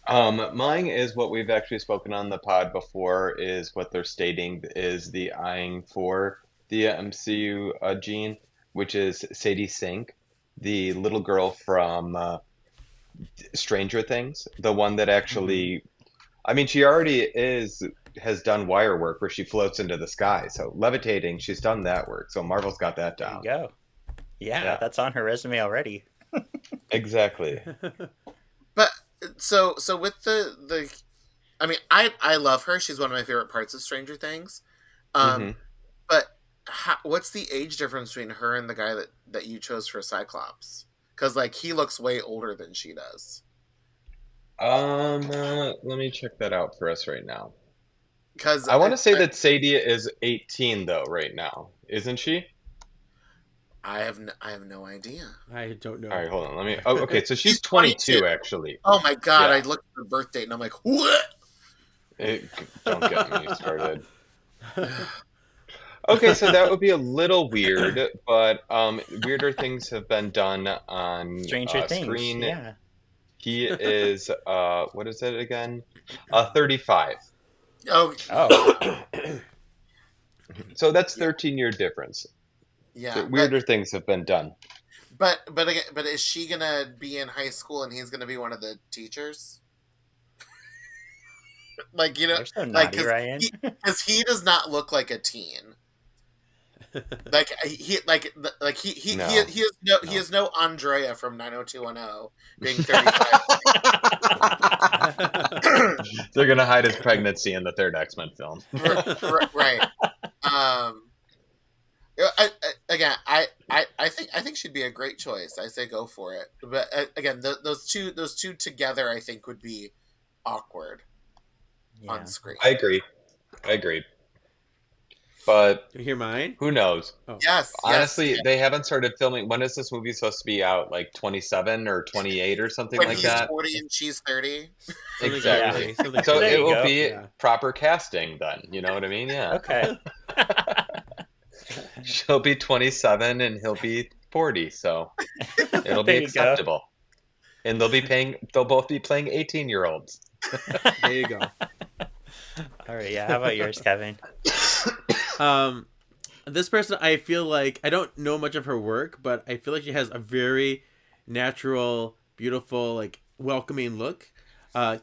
Mine is what we've actually spoken on the pod before, is what they're stating is the eyeing for the MCU gene, which is Sadie Sink, the little girl from Stranger Things, the one that actually, I mean, she already has done wire work where she floats into the sky. So levitating, she's done that work. So Marvel's got that There you down. go. Yeah, Yeah, that's on her resume already. exactly. But so with the I mean, I love her. She's one of my favorite parts of Stranger Things. hmm But what's the age difference between her and the guy that you chose for Cyclops? Because like he looks way older than she does. Let me check that out for us right now. Because I want to say that Sadie is 18 though right now, isn't she? I have no idea. I don't know. All right, hold on. Let me. Oh, okay. So She's she's 22. 22 actually. Oh my god! I Yeah. looked at her birth date and I'm like, what? Don't get me started. Okay, so that would be a little weird, but weirder things have been done on Stranger Things. screen. Yeah. He is what is it again? 35. Oh Oh, So that's yeah, 13-year difference. yeah. The weirder things have been done. But again, but is she gonna be in high school and he's gonna be one of the teachers? Like you're so like naughty, Ryan. because he does not look like a teen. No, He no. has no Andrea from 90210 being 35. They're gonna hide his pregnancy in the third X-Men film. Right. Um. Again, I think she'd be a great choice. I say go for it. But again, those two together, I think would be awkward on Yeah. screen. I agree. I agree. But You hear mine? who knows? Oh, Yes. Honestly, Yes. they haven't started filming. When is this movie supposed to be out? Like 27 or 28 or something When like he's that? 40 and she's 30. something Yeah. crazy. Something So There it you will go. be Yeah. proper casting then. You know what I mean? Yeah. Okay. She'll be 27 and he'll be 40, so it'll be There you go. acceptable. And they'll both be playing 18-year-olds. There you go. All right. Yeah. How about yours, Kevin? This person, I feel like I don't know much of her work, but I feel like she has a very natural, beautiful, like welcoming look.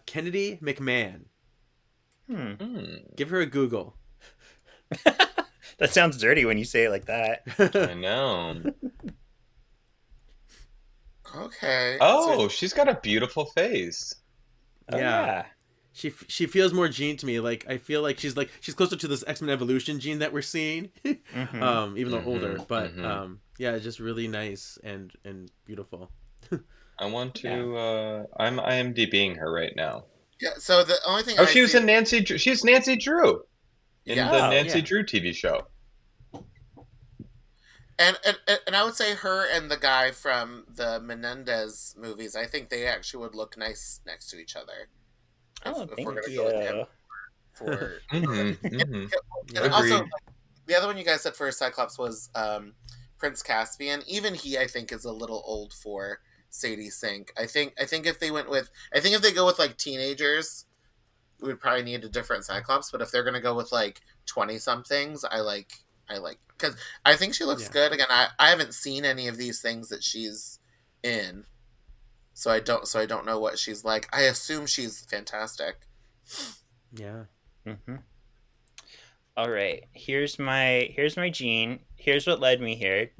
Kennedy McMahon. Give her a Google. That sounds dirty when you say it like that. I know. Okay. Oh, she's got a beautiful face. Oh, yeah. She feels more Jean to me. Like I feel like she's closer to this X-Men Evolution Jean that we're seeing. Mhm. Even though older, but mhm. yeah, just really nice and beautiful. I want to I'm IMDbing her right now. Yeah. So the only thing Oh, I she was feel, in she's Nancy Drew in yeah, the Oh, Nancy yeah. Drew TV show. and I would say her and the guy from the Menendez movies. I think they actually would look nice next to each other. Oh, If thank we're gonna go with him you. for Mm-hmm. and Agreed. also the other one you guys said for Cyclops was Prince Caspian. Even he, I think, is a little old for Sadie Sink. I think if they go with like teenagers, we would probably need a different Cyclops. But if they're gonna go with like 20 somethings, I like because I think she looks Yeah. good. Again, I haven't seen any of these things that she's in, so I don't know what she's like. I assume she's fantastic. Yeah. Mhm. All right. Here's my gene. Here's what led me here.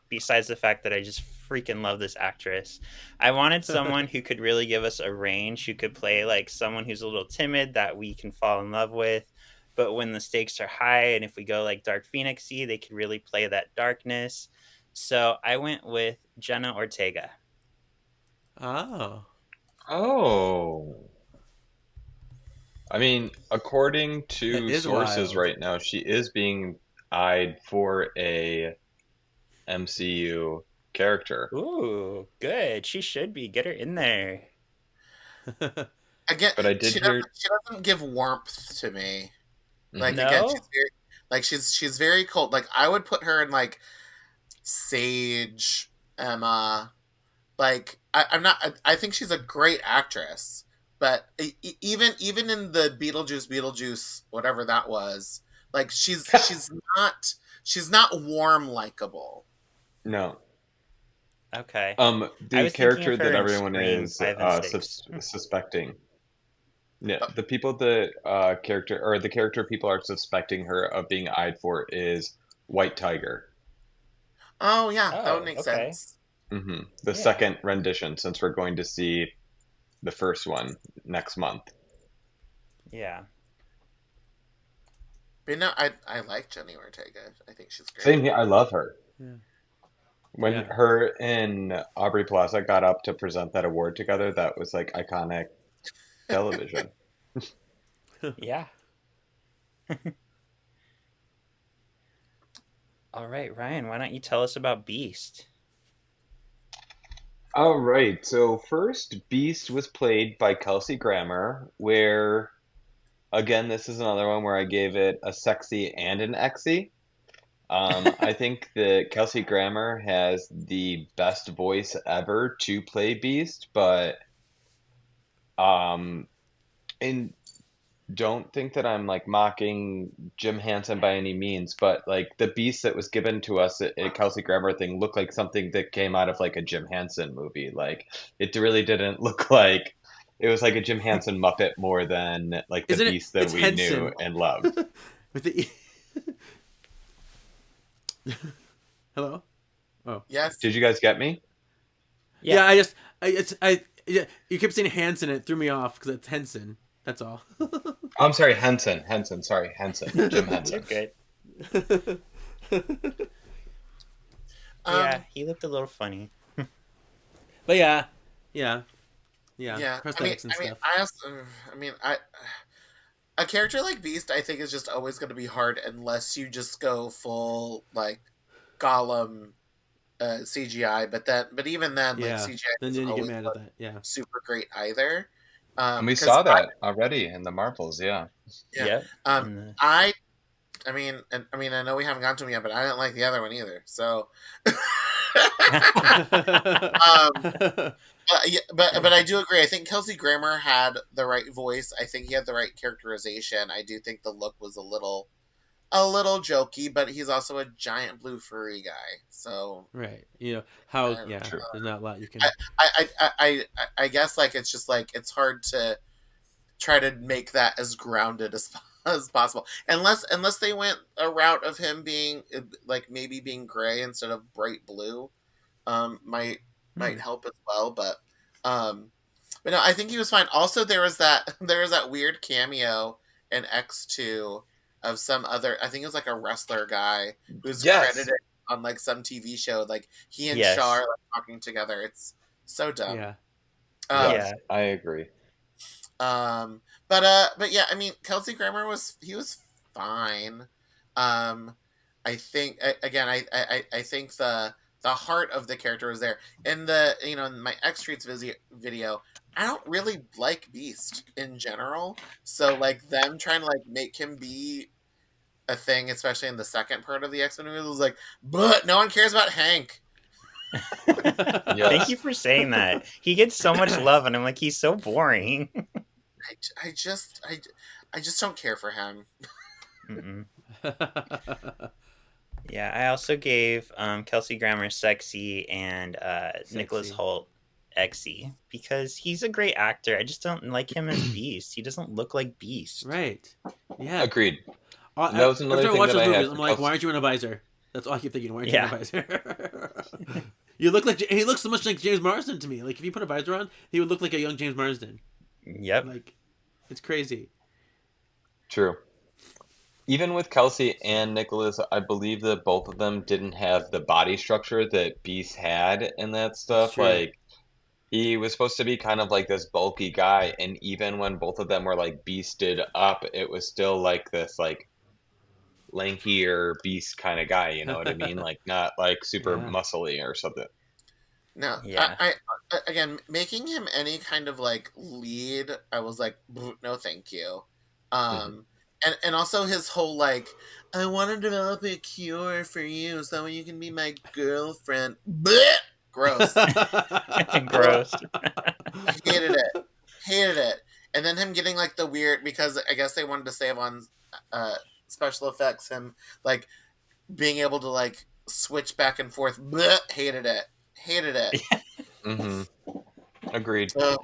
Besides the fact that I just freaking love this actress, I wanted someone who could really give us a range, who could play like someone who's a little timid that we can fall in love with, but when the stakes are high and if we go like Dark Phoenixy, they could really play that darkness. So I went with Jenna Ortega. Oh. Oh. I mean, according That to is sources wild. right now, she is being eyed for a MCU character. Ooh, good. She should be. Get her in there. Again, But I did hear, she doesn't give warmth to me. Like mhm. again, No? she's very cold. Like I would put her in like Sage, Emma. Like I'm not. I think she's a great actress, but even in the Beetlejuice, whatever that was, like she's not warm, likable. No. Okay. I The was thinking of character her that in everyone Scream is 5 and 6. suspecting. Yeah, But, the people the character or the character people are suspecting her of being eyed for is White Tiger. oh yeah, that would Oh, make okay. sense. The Yeah. second rendition, since we're going to see the first one next month. Yeah. But no, I like Jenny Ortega. I think she's Same great. here. I love her. Yeah. When Yeah. her and Aubrey Plaza got up to present that award together, that was like iconic television. Yeah. All right, Ryan, why don't you tell us about Beast? All right, so first, Beast was played by Kelsey Grammer, where again, this is another one where I gave it a sexy and an exy. I think that Kelsey Grammer has the best voice ever to play Beast, but um, and don't think that I'm like mocking Jim Henson by any means, but like the Beast that was given to us at Kelsey Grammer thing looked like something that came out of like a Jim Henson movie. Like it really didn't look like it was like a Jim Henson Muppet more than like the Isn't it? Beast that It's we knew Henson and loved. with the. Hello. Oh. Yes. Did you guys get me? Yeah. Yeah. I just. I. Yeah. You kept saying Hanson. And it threw me off because it's Henson. That's all. I'm sorry, Henson. Henson. Sorry, Henson. Jim You're Henson. good. Yeah, Um. he looked a little funny. But yeah. Yeah. Yeah. Yeah. Prosthetics and stuff. I also. I mean, I. A character like Beast, I think, is just always going to be hard unless you just go full like Gollum CGI. But even then, like Yeah. CGI Then doesn't you get always mad at look that. Yeah. super great either. And we Because saw that already in the Marvels, yeah. yeah, Yep. um, And I mean, and I mean, I know we haven't gotten to him yet, but I didn't like the other one either. So, yeah, but I do agree. I think Kelsey Grammer had the right voice. I think he had the right characterization. I do think the look was a little jokey, but he's also a giant blue furry guy. So Right. You know how? I, Yeah. True. There's not a lot you can. I guess like it's just like it's hard to try to make that as grounded as possible, unless they went a route of him being like maybe being gray instead of bright blue, might Hmm. help as well. Um, but no, I think he was fine. Also, there was that weird cameo in X2 of some other. I think it was like a wrestler guy who's Yes. credited on like some TV show. Like he and Shaw are yes. like, talking together. It's so dumb. Yeah. Um, Yes, Yeah. I agree. but yeah, I mean, Kelsey Grammer was fine. I think again, I think the heart of the character was there. In the in my X Streets video, I don't really like Beast in general. So like them trying to like make him be a thing, especially in the second part of the X Men movie, was like, but no one cares about Hank. Thank Yes. you for saying that. He gets so much love, and I'm like, he's so boring. I just don't care for him. Mm-mm. Yeah, I also gave Kelsey Grammer sexy and Nicholas Sexy. Holt exy because he's a great actor. I just don't like him as Beast. He doesn't look like Beast. Right. Yeah. Agreed. That was another every time I thing watch that those I movies, had. I'm like, why aren't you in a visor? That's all I keep thinking. Why aren't you Yeah. in a visor? You look like he looks so much like James Marsden to me. Like if you put a visor on, he would look like a young James Marsden. Yep. Like it's crazy. True. Even with Kelsey and Nicholas, I believe that both of them didn't have the body structure that Beast had and that stuff. true. Like he was supposed to be kind of like this bulky guy, and even when both of them were like beasted up, it was still like this like lankier beast kind of guy, you know what I mean? Like not like super Yeah. muscly or something. No, Yeah. I again making him any kind of like lead, I was like, no, thank you. And also his whole like, I want to develop a cure for you so you can be my girlfriend. Blech! Gross. Gross. Hated it. Hated it. And then him getting like the weird, because I guess they wanted to save on special effects. Him like being able to like switch back and forth. Blech! Hated it. Hated it. Agreed. So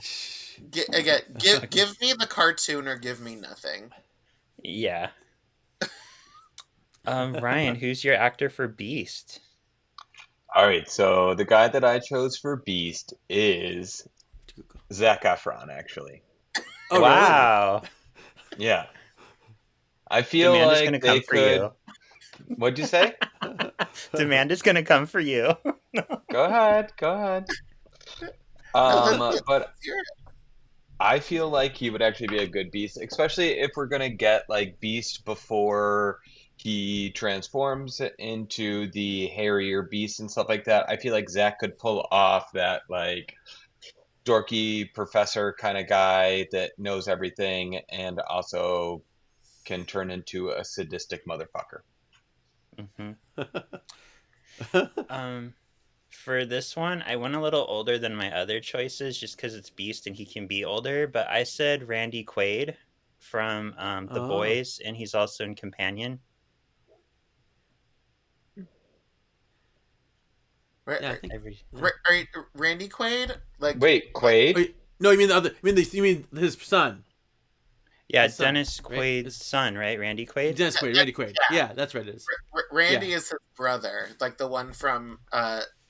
again, give me the cartoon or give me nothing. Yeah. Ryan, who's your actor for Beast? All right, so the guy that I chose for Beast is Zac Efron, actually. Oh, Wow. Yeah. I feel Demanda's like gonna they come for could. you. What'd you say? Demanda's gonna come for you. Go ahead. Go ahead. But I feel like he would actually be a good Beast, especially if we're gonna get like Beast before he transforms into the hairier Beast and stuff like that. I feel like Zach could pull off that like dorky professor kind of guy that knows everything and also can turn into a sadistic motherfucker. For this one, I went a little older than my other choices just because it's Beast and he can be older. But I said Randy Quaid from The Boys, and he's also in Companion. Are you Randy Quaid? Like Wait, Quaid? Wait, no, you mean the other? You mean his son? Yeah, His son, Dennis Quaid's right? son, right? Randy Quaid. Dennis Quaid, Randy Quaid. Yeah, that's right. It is. Randy is his brother, like the one from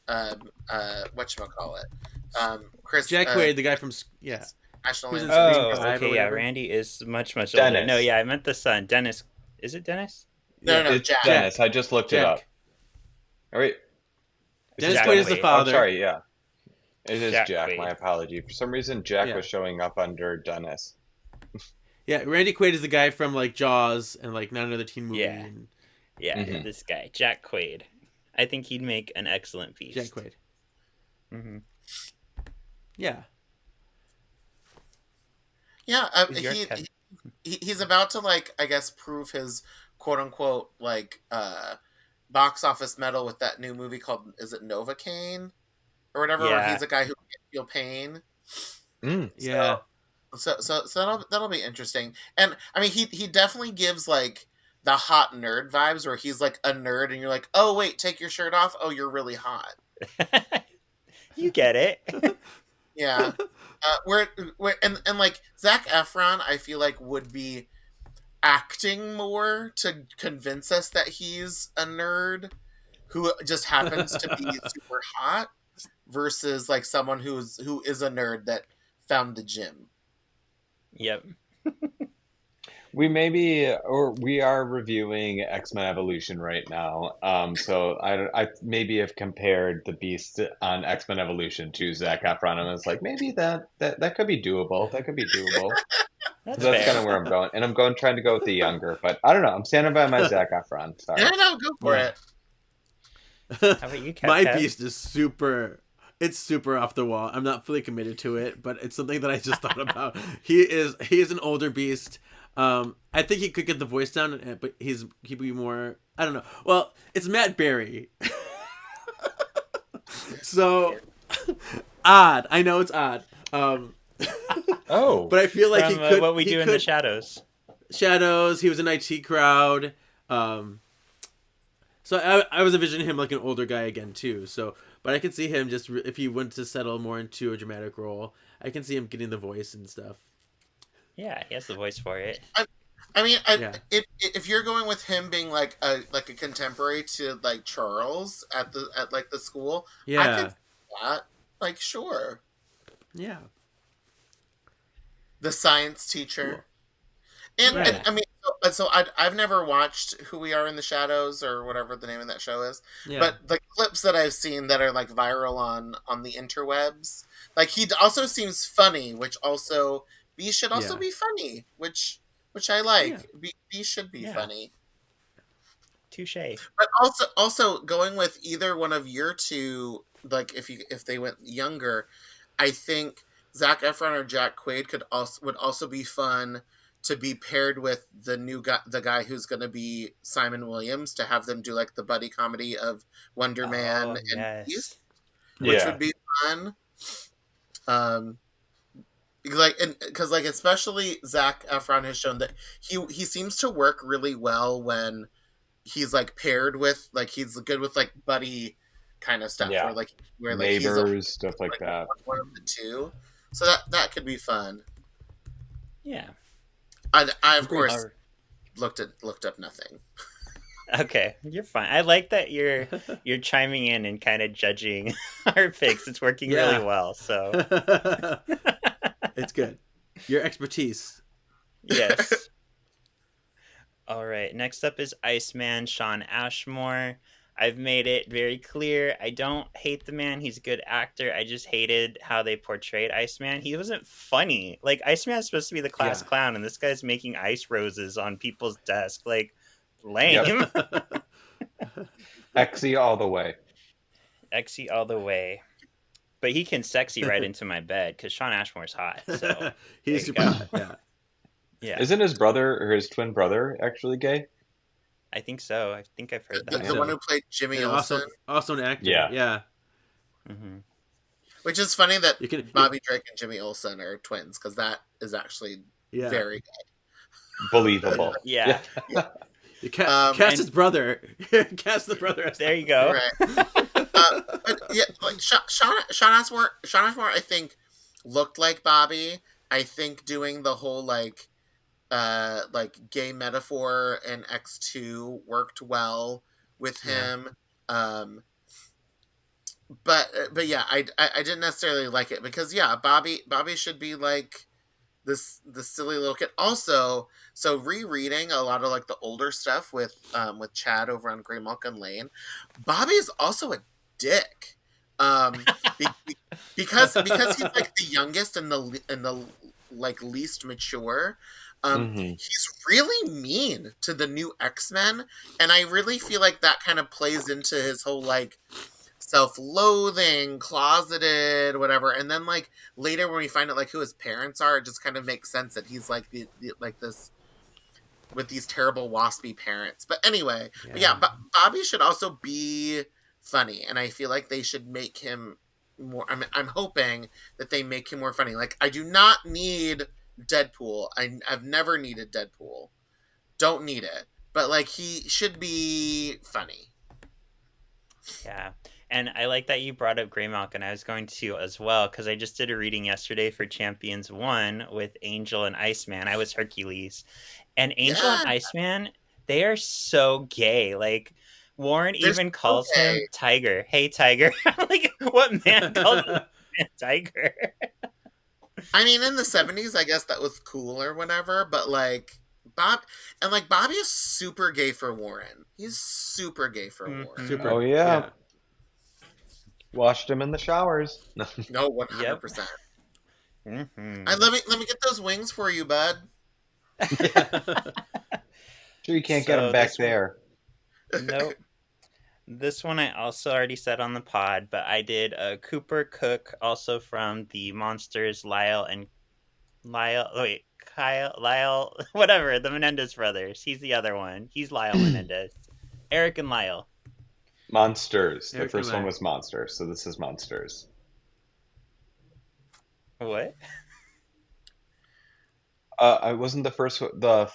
whatchamacallit? Chris Jack Quaid, the guy from National Who's in Lampoon's Scream Oh, Five or okay, yeah. whatever. Randy is much older. Dennis. No, yeah, I meant the son, Dennis. Is it Dennis? No, It's Jack. Dennis. I just looked it up. Jack. All right. Dennis Jack Quaid is the Quaid. Oh, father. sorry, yeah. It is Jack Jack. Quaid. My apology. For some reason, Jack Yeah. was showing up under Dennis. Yeah, Randy Quaid is the guy from like Jaws and like Not Another Teen Movie. Yeah. And Yeah, Mhm. this guy, Jack Quaid. I think he'd make an excellent Beast. Jack Quaid. Mm-hmm. Yeah. Yeah, Who's your cut? he's about to like I guess prove his quote unquote like box office medal with that new movie called, is it Novocaine or whatever, where Yeah. he's a guy who can't feel pain. Yeah. So that'll be interesting. And I mean he definitely gives like the hot nerd vibes where he's like a nerd and you're like, oh wait, take your shirt off. Oh, you're really hot. You get it. Yeah. Where and like Zac Efron, I feel like would be acting more to convince us that he's a nerd who just happens to be super hot versus like someone who is a nerd that found the gym. Yep. We are reviewing X-Men Evolution right now. So I maybe have compared the Beast on X-Men Evolution to Zac Efron, and I was like, maybe that could be doable. That could be doable. That's That's fair. kind of where I'm going, and I'm trying to go with the younger, but I don't know. I'm standing by my Zac Efron. Sorry. No, go for it. How about you, Kev? My Kev? Beast is super. It's super off the wall. I'm not fully committed to it, but it's something that I just thought about. He is an older Beast. I think he could get the voice down, but he'd be more. I don't know. Well, it's Matt Berry, so odd. I know it's odd. Oh, But I feel like From he could. What We he Do in could, the Shadows. Shadows. He was an IT Crowd. So I was envisioning him like an older guy again too. So, but I could see him just if he went to settle more into a dramatic role. I can see him getting the voice and stuff. Yeah, he has the voice for it. I mean, Yeah. if you're going with him being like a contemporary to like Charles at like the school, I could Yeah. see that. Like, sure, Yeah. the science teacher. Cool. And Right. I mean, so I've never watched Who We Are in the Shadows or whatever the name of that show is, Yeah. but the clips that I've seen that are like viral on the interwebs, like he also seems funny, which also B should also Yeah. be funny, which I Yeah. like. B should be Yeah. funny, Touche. but also going with either one of your two, like if they went younger, I think Zac Efron or Jack Quaid would also be fun to be paired with the guy who's going to be Simon Williams, to have them do like the buddy comedy of Wonder Man Oh, and Beast, yes. which Yeah. would be fun. Um, like, and because like especially Zac Efron has shown that he seems to work really well when he's like paired with, like, he's good with like buddy kind of stuff, Yeah. where like he's Neighbors, stuff like like that. one of the two. So that could be fun. Yeah. I of Agreed. course looked up nothing. Okay, you're fine. I like that you're chiming in and kind of judging our picks. It's working Yeah. really well. So It's good. Your expertise. yes. All right. Next up is Iceman, Sean Ashmore. I've made it very clear. I don't hate the man. He's a good actor. I just hated how they portrayed Iceman. He wasn't funny. Like, Iceman's supposed to be the class Yeah. clown, and this guy's making ice roses on people's desk. Like, lame. Exy all the way. Exy all the way. But he can sexy right into my bed because Sean Ashmore's hot. So He's there super you go. hot. Yeah. yeah, Isn't his brother or his twin brother actually gay? I think so. I think I've heard The, that. the one who played Jimmy And Olsen, also an actor. Yeah. Yeah. hmm which is funny that You can. Bobby Drake and Jimmy Olsen are twins, because that is actually Yeah. very good. Believable. Yeah. You Um, cast and- his brother. Cast the brother. As There you go. Right. But yeah, like Sean Ashmore, I think looked like Bobby. I think doing the whole like gay metaphor in X2 worked well with him. But yeah, I didn't necessarily like it because yeah, Bobby should be like this silly little kid. Also, so rereading a lot of like the older stuff with Chad over on Grey Malkin Lane, Bobby is also a dick. Because he's like the youngest and the like least mature. He's really mean to the new X-Men, and I really feel like that kind of plays into his whole like self-loathing, closeted, whatever. And then like later when we find out like who his parents are, it just kind of makes sense that he's like the like this with these terrible waspy parents. But anyway, Bobby should also be funny, and I feel like they should make him more. I'm hoping that they make him more funny. Like, I do not need Deadpool. I've never needed Deadpool. Don't need it. But like, he should be funny. Yeah. And I like that you brought up Grey Malkin. I was going to as well because I just did a reading yesterday for Champions 1 with Angel and Iceman. I was Hercules. And Angel and Iceman, they are so gay. Like, Warren even calls him Tiger. Hey, Tiger. Like, what man calls him Tiger? I mean, in the 70s, I guess that was cool or whatever, but like, Bobby is super gay for Warren. He's super gay for Warren. Super. Oh yeah. Washed him in the showers. No, 100%. Mm-hmm. Let me get those wings for you, bud. Sure, you can't get him back there. Nope. This one I also already said on the pod, but I did Cooper Cook, also from the Monsters, Kyle, whatever, the Menendez brothers. He's the other one. He's Lyle Menendez. Eric and Lyle. Monsters. The Eric first and one Lyle. was Monsters, so this is Monsters. What? I wasn't the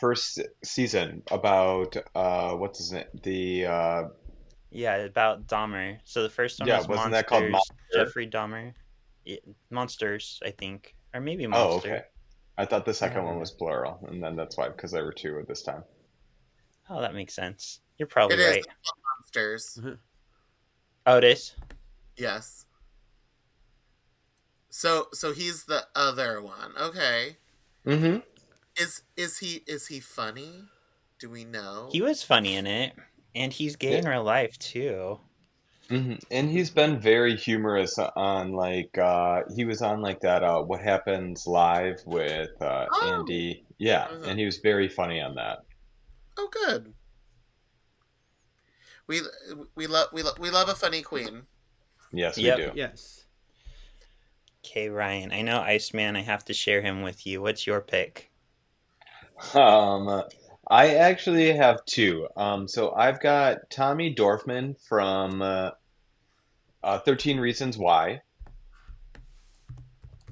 first season about what's his name? Yeah, about Dahmer. So the first one Yeah, was wasn't Monsters, that called Monster? Jeffrey Dahmer. Yeah, Monsters, I think. Or maybe Monster. Oh, okay. I thought the second one Yeah. was plural, and then that's why, because there were two at this time. Oh, that makes sense. You're probably It is right. monsters. Oh, it is? Yes. So he's the other one. Okay. Mm-hmm. Is he funny? Do we know? He was funny in it, and he's gay Yeah. in real life, too. Mm-hmm. And he's been very humorous on he was on like that What Happens Live with Oh. Andy. Yeah, Uh-huh. and he was very funny on that. Oh, good. We we love a funny queen. Yes, we Yep. do. Yes. Okay, Ryan. I know Iceman. I have to share him with you. What's your pick? Um, I actually have two. So I've got Tommy Dorfman from 13 Reasons Why.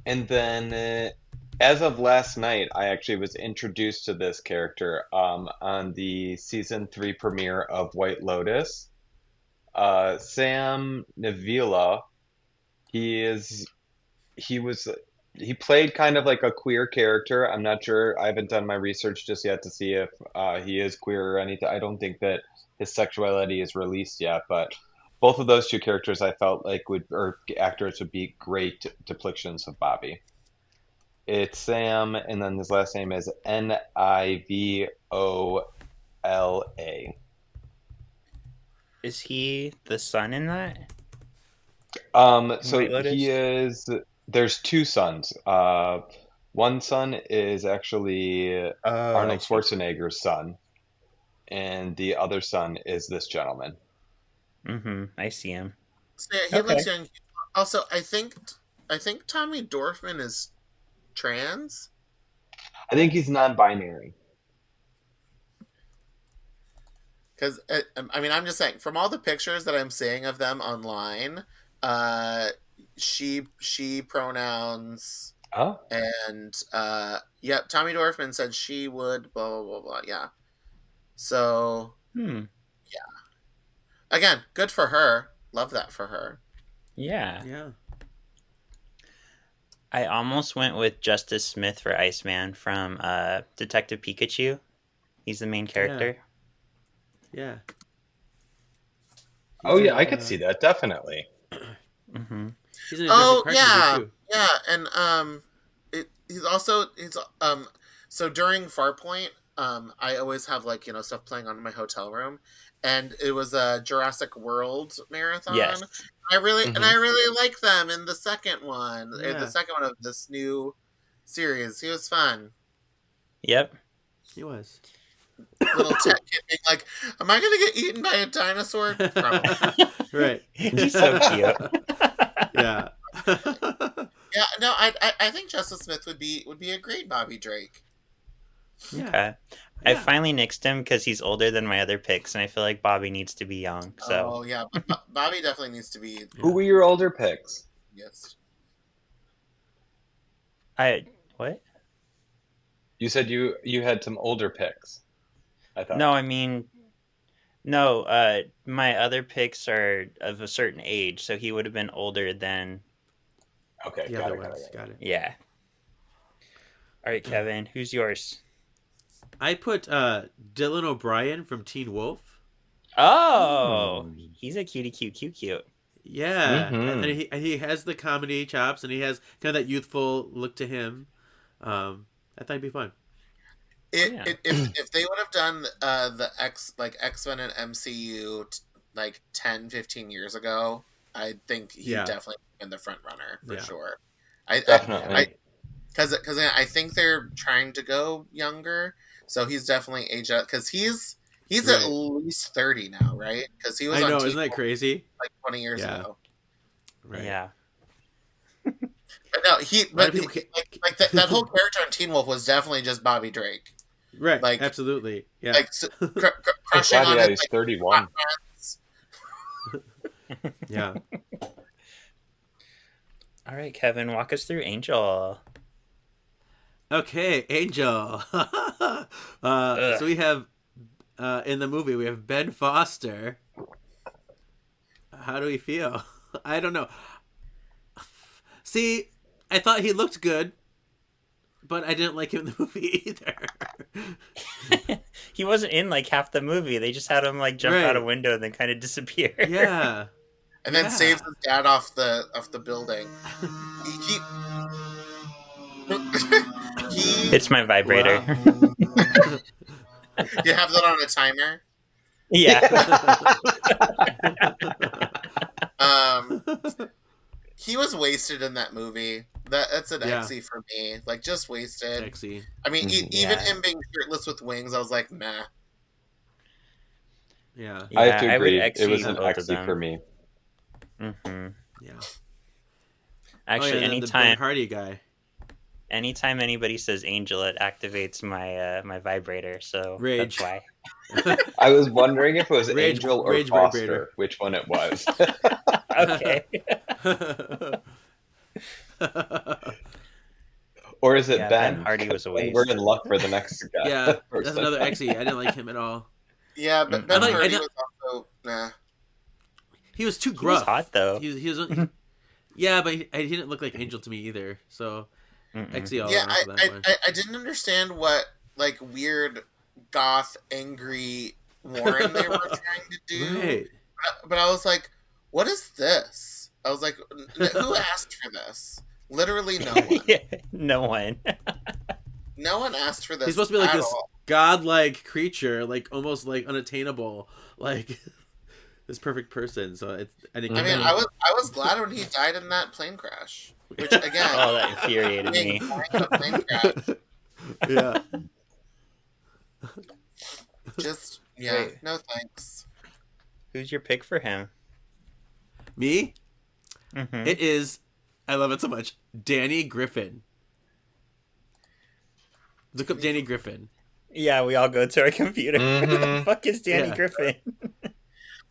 And then, as of last night, I actually was introduced to this character on the season 3 premiere of White Lotus. Sam Navila, he is he was he played kind of like a queer character. I'm not sure. I haven't done my research just yet to see if he is queer or anything. I don't think that his sexuality is released yet, but both of those two characters I felt like actors would be great depictions of Bobby. It's Sam, and then his last name is Nivola. Is he the son in that? In So White Lotus? he is. There's two sons. One son is actually Oh, I Arnold see. Schwarzenegger's son, and the other son is this gentleman. Mm-hmm. I see him. So yeah, he Okay. looks young. Also, I think Tommy Dorfman is trans. I think he's non-binary. Because I mean, I'm just saying, from all the pictures that I'm seeing of them online, uh, she pronouns, Oh, and yep, Tommy Dorfman said she would blah blah blah blah. Yeah. So Hmm. again, good for her. Love that for her. Yeah. Yeah. I almost went with Justice Smith for Iceman from Detective Pikachu. He's the main character. Yeah. oh He's yeah, a I could see that definitely. Mm-hmm. he's an interesting Oh character yeah, too. yeah, and he's so during Farpoint, I always have like stuff playing on in my hotel room, and it was a Jurassic World Yes. marathon. Hmm. I really like them in the second one, the Yeah. second one of this new series. He was fun. Yep. He was. Little tech kid being like, "Am I gonna get eaten by a dinosaur?" Probably. Right. He's so cute. Yeah. Yeah, no, I think Justice Smith would be a great Bobby Drake. Yeah. Okay. I finally nixed him because he's older than my other picks, and I feel like Bobby needs to be young. So Oh yeah, Bobby definitely needs to be. Who were your older picks? Yes. what? You said you had some older picks. I thought. No, I mean no. My other picks are of a certain age, so he would have been older than. Okay, The got other it, got ones. it, got it. Got it. Yeah. All right, Kevin. Who's yours? I put Dylan O'Brien from Teen Wolf. Oh, he's a cutie, cute. Yeah, Mhm. and he has the comedy chops, and he has kind of that youthful look to him. I thought it'd be fun. Yeah. If they would have done the X-Men and MCU like 10, 15 years ago, I think he Yeah. definitely been the front runner for Yeah. sure. Definitely. Because I think they're trying to go younger, so he's definitely age up because he's at Right. least 30 now, right? Because he was I on know, Teen isn't that Wolf crazy? like 20 years Yeah. ago. Right. Yeah. But no, lot of people like that whole character on Teen Wolf was definitely just Bobby Drake. Right. Like- Absolutely. Yeah. Like crushing God, on yeah, his he's like, 31. friends. Yeah. All right, Kevin. Walk us through Angel. Okay, Angel. So we have in the movie we have Ben Foster. How do we feel? I don't know. See, I thought he looked good, but I didn't like him in the movie either. He wasn't in like half the movie. They just had him like jump out a Right. window and then kind of disappear. Yeah. And then Yeah. saves his dad off the building. He It's my vibrator. Wow. you have that on a timer. Yeah. He was wasted in that movie. That's an Yeah. Exy for me. Like, just wasted. Sexy. I mean, Mhm. even Yeah. him being shirtless with wings, I was like, nah. Yeah. I have to I would agree. It exy was an both of exy them. for me. Mm-hmm. Yeah. Actually, the Ben Hardy guy. anytime anybody says Angel, it activates my my vibrator. So Rage. that's why. I was wondering if it was Rage- Angel or rage Foster, vibrator. which one it was. Okay. Or is it Yeah, Ben? Ben Hardy was a Then waste. we're in luck for the next guy. Yeah, that's person. another Exy. I didn't like him at all. Yeah, but Mm. Ben I Hardy don't- was also, nah. He was too He was gruff. hot though. He was. Yeah, but he didn't look like Angel to me either. So Mm-mm. Exy all Yeah, around for that one. I didn't understand what, like, weird, goth, angry Warren they were trying to do. Right. But I was like, what is this? I was like, who asked for this? Literally no one. Yeah, no one. No one asked for this. He's supposed to be like at this all. godlike creature, like almost like unattainable, like this perfect person. So it's. I think. I mean, I was glad when he died in that plane crash. Which again, Oh, that infuriated me. dying in a plane crash, Yeah. just Wait. no thanks. Who's your pick for him? Me. Mm-hmm. It is. I love it so much. Danny Griffin. Look up Danny Griffin. Yeah, we all go to our computer. Who the Mhm. fuck is Danny Yeah. Griffin?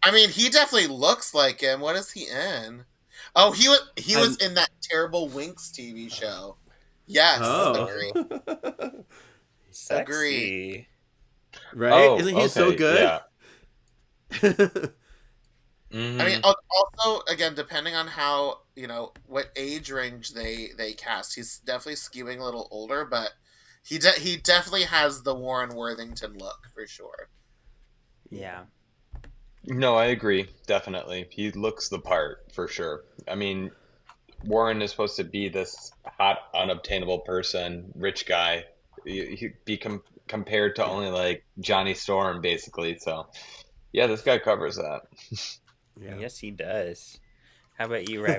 I mean, he definitely looks like him. What is he in? Oh, he was in that terrible Winx TV show. Yes, Oh. agree. Sexy. Right? Oh, Isn't he so okay, good? yeah. Mhm. I mean, also again, depending on how what age range they cast, he's definitely skewing a little older, but he definitely has the Warren Worthington look for sure. Yeah. No, I agree. Definitely. He looks the part for sure. I mean, Warren is supposed to be this hot, unobtainable person, rich guy. He'd be compared to only like Johnny Storm, basically. So, yeah, this guy covers that. Yeah. Yes, he does. How about you, Rai?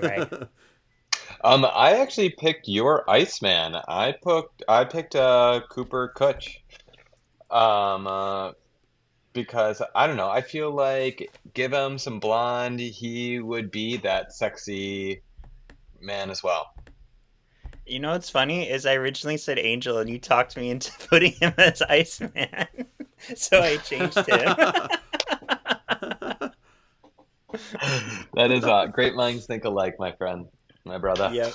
I actually picked your Iceman. I picked Cooper Kutch. Because I don't know, I feel like give him some blonde, he would be that sexy man as well. You know what's funny is I originally said Angel and you talked me into putting him as Iceman. So I changed him. That is great minds think alike, my friend, my brother. Yep.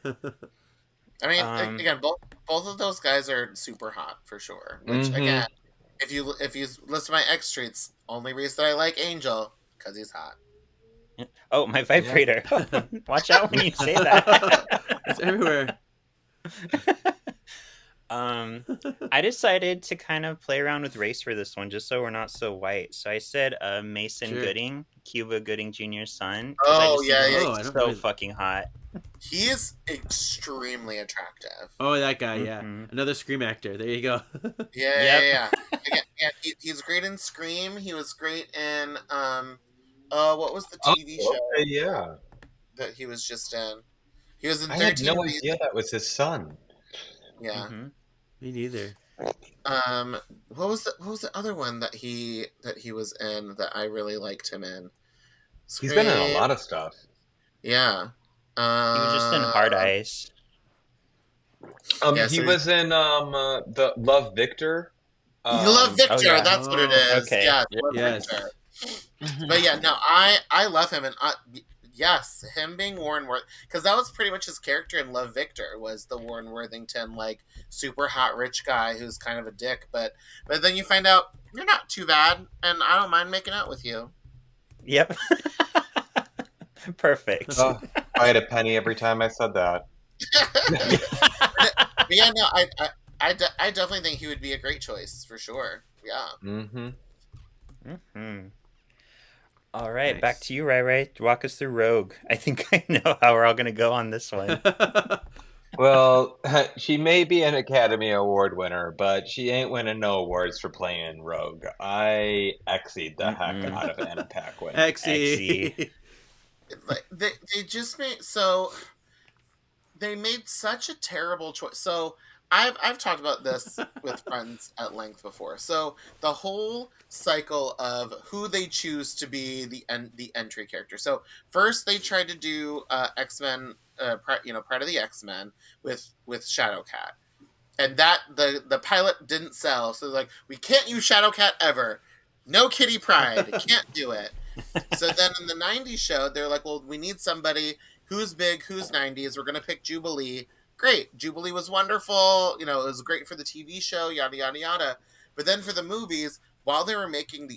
I mean, Um, again, both of those guys are super hot for sure. Which Mhm. again, if you list my X traits, only reason I like Angel because he's hot. Oh, my vibrator. Watch out when you say that. It's everywhere. I decided to kind of play around with race for this one, just so we're not so white. So I said Mason Sure. Gooding, Cuba Gooding Jr.'s son. 'cause I Oh, just yeah, think yeah. he's Oh, I don't so know. fucking hot. He is extremely attractive. Oh, that guy, yeah. Mhm. Another Scream actor. There you go. Yeah. Again, he's great in Scream. He was great in what was the TV show Okay, yeah. that he was just in? He was in I had 13 no Reasons. idea that was his son. Yeah. Mhm. Me neither. What was the other one that he was in that I really liked him in? He's been in a Scream. lot of stuff. Yeah. He was just in Hard Eyes. Yeah, He so was in the Love Victor. You Love Victor. oh, yeah. That's what it Oh, is. okay. Yeah, Yeah. Love Yes. Victor. But yeah, no, I love him, and yes, him being Warren Worth, because that was pretty much his character in Love Victor, was the Warren Worthington, like, super hot rich guy who's kind of a dick, but then you find out you're not too bad, and I don't mind making out with you. Yep. Perfect. Oh, I had a penny every time I said that. yeah, no, I definitely think he would be a great choice for sure. Yeah. Mm-hmm. Mm-hmm. All right, back Nice. to you, Ray Ray. Walk us through Rogue. I think I know how we're all going to go on this one. Well, she may be an Academy Award winner, but she ain't winning no awards for playing Rogue. I exied the heck Mm-mm. out of Anna Paquin. Exy. Exy. Like they just they made such a terrible choice. So I've talked about this with friends at length before. So the whole cycle of who they choose to be the entry character. So first they tried to do X-Men, Pride of the X-Men with Shadowcat. And that the pilot didn't sell. So they're like, we can't use Shadowcat ever. No Kitty Pride. Can't do it. So then in the 90s show, they're like, well, we need somebody who's big, who's 90s. We're going to pick Jubilee. Great. Jubilee was wonderful. You know, it was great for the TV show, yada, yada, yada. But then for the movies, while they were making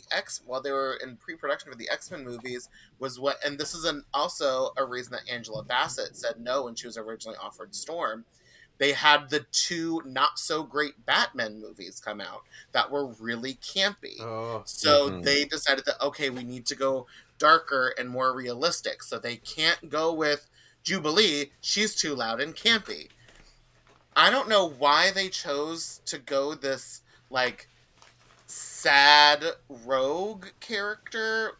while they were in pre-production for the X-Men movies, and this is also a reason that Angela Bassett said no when she was originally offered Storm. They had the two not so great Batman movies come out that were really campy. Oh. So Mhm. they decided that, okay, we need to go darker and more realistic. So they can't go with Jubilee. She's too loud and campy. I don't know why they chose to go this, like, sad rogue character.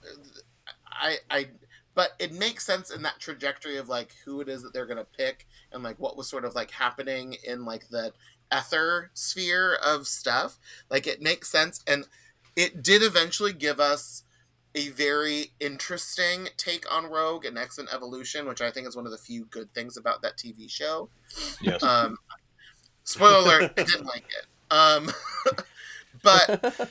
I but it makes sense in that trajectory of like who it is that they're gonna pick and like what was sort of like happening in like the ether sphere of stuff. Like it makes sense, and it did eventually give us a very interesting take on Rogue and X-Men Evolution, which I think is one of the few good things about that TV show. Yes. Spoiler alert, I didn't like it. But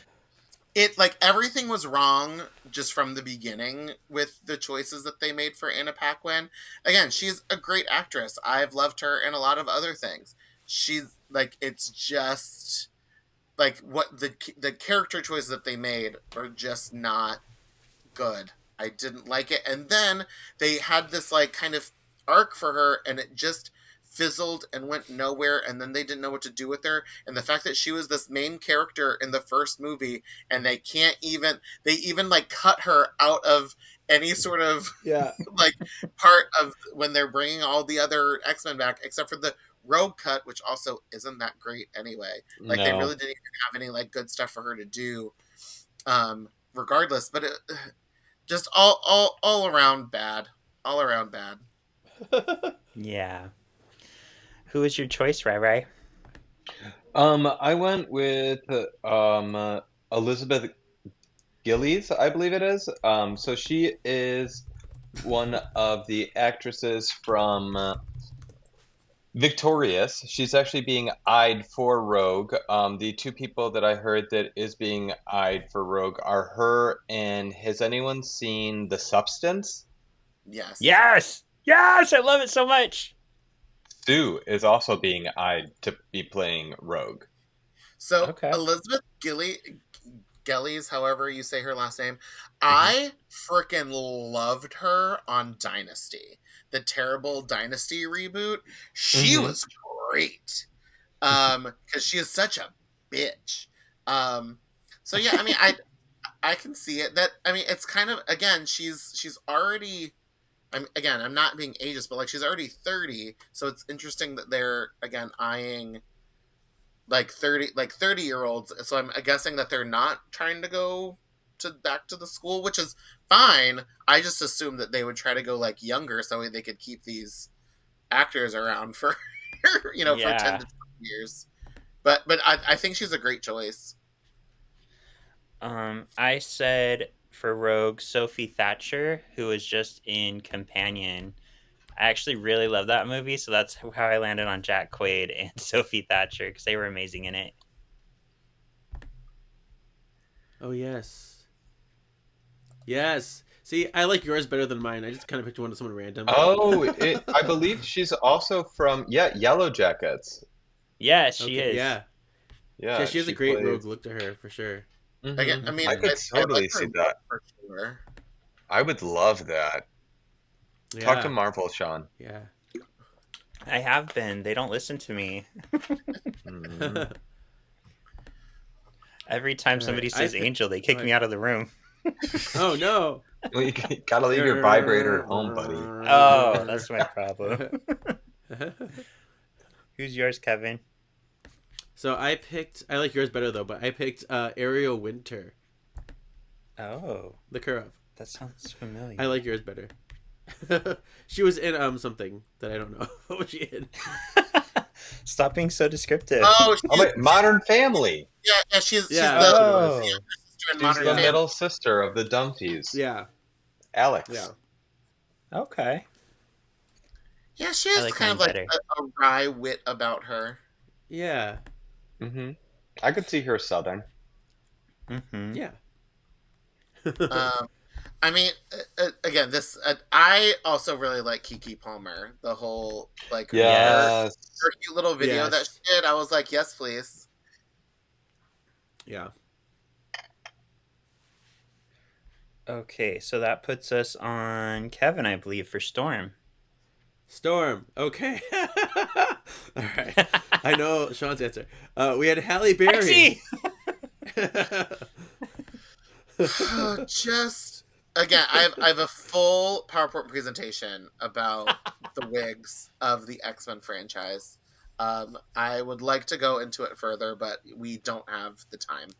it like everything was wrong just from the beginning with the choices that they made for Anna Paquin. Again, she's a great actress. I've loved her in a lot of other things. She's like, it's just like what the character choices that they made are just not good. I didn't like it. And then they had this like kind of arc for her, and it just fizzled and went nowhere, and then they didn't know what to do with her. And the fact that she was this main character in the first movie, and they even like cut her out of any sort of Yeah. like part of when they're bringing all the other X-Men back, except for the Rogue cut, which also isn't that great anyway. Like they No. really didn't even have any like good stuff for her to do, regardless. But it just all around bad. All around bad. Yeah. Who was your choice, Ray Ray? I went with Elizabeth Gillies, I believe it is. So she is one of the actresses from Victorious. She's actually being eyed for Rogue. The two people that I heard that is being eyed for Rogue are her and has anyone seen The Substance? Yes. Yes! Yes! I love it so much! Sue is also being eyed to be playing Rogue. So Okay. Elizabeth Gillies, however you say her last name, I freaking loved her on Dynasty, the terrible Dynasty reboot. She was great, because she is such a bitch. So yeah, I mean, I can see it. That I mean, it's kind of again, she's already. I'm not being ageist, but like she's already 30, so it's interesting that they're again eyeing like 30-year-olds. So I'm guessing that they're not trying to go back to the school, which is fine. I just assumed that they would try to go like younger so they could keep these actors around for for 10 to 20 years. But I think she's a great choice. I said for Rogue, Sophie Thatcher, who was just in Companion. I actually really love that movie, so that's how I landed on Jack Quaid and Sophie Thatcher, because they were amazing in it. Oh, yes. Yes. See, I like yours better than mine. I just kind of picked one of someone random. Oh, I believe she's also from Yellow Jackets. Yeah, she is. Yeah. Yeah, She has a great rogue look to her, for sure. Mhm. Again, I mean, I could totally like her see look that. for sure. I would love that. Yeah. Talk to Marvel, Sean. Yeah. I have been. They don't listen to me. Mhm. Every time All somebody right, says Angel, they kick go me ahead. out of the room. Oh no! Well, you gotta leave your vibrator at home, buddy. Oh, that's my problem. Who's yours, Kevin? So I like yours better though, but I picked Ariel Winter, Oh, the Kurov. that sounds familiar. I like yours better. She was in something that I don't know. What was she in? Stop being so descriptive. Oh, Oh wait, Modern Family. yeah, she's Yeah, the that's what it Oh, was. sister in She's Modern the Family. middle sister of the Dumpies. Yeah, Alex. yeah. okay. Yeah, she I has like kind mine of like better. a wry wit about her. Yeah, Mm-hmm. I could see her Southern. Mm-hmm. yeah. I mean, again, this I also really like Kiki Palmer. The whole like Yes. her cute little video that Yes. she did. I was like, yes, please. Yeah. Okay, so that puts us on Kevin, I believe, for Storm. Storm. Okay. All right. I know Sean's answer. We had Halle Berry. Just again, I have a full PowerPoint presentation about the wigs of the X-Men franchise. I would like to go into it further, but we don't have the time.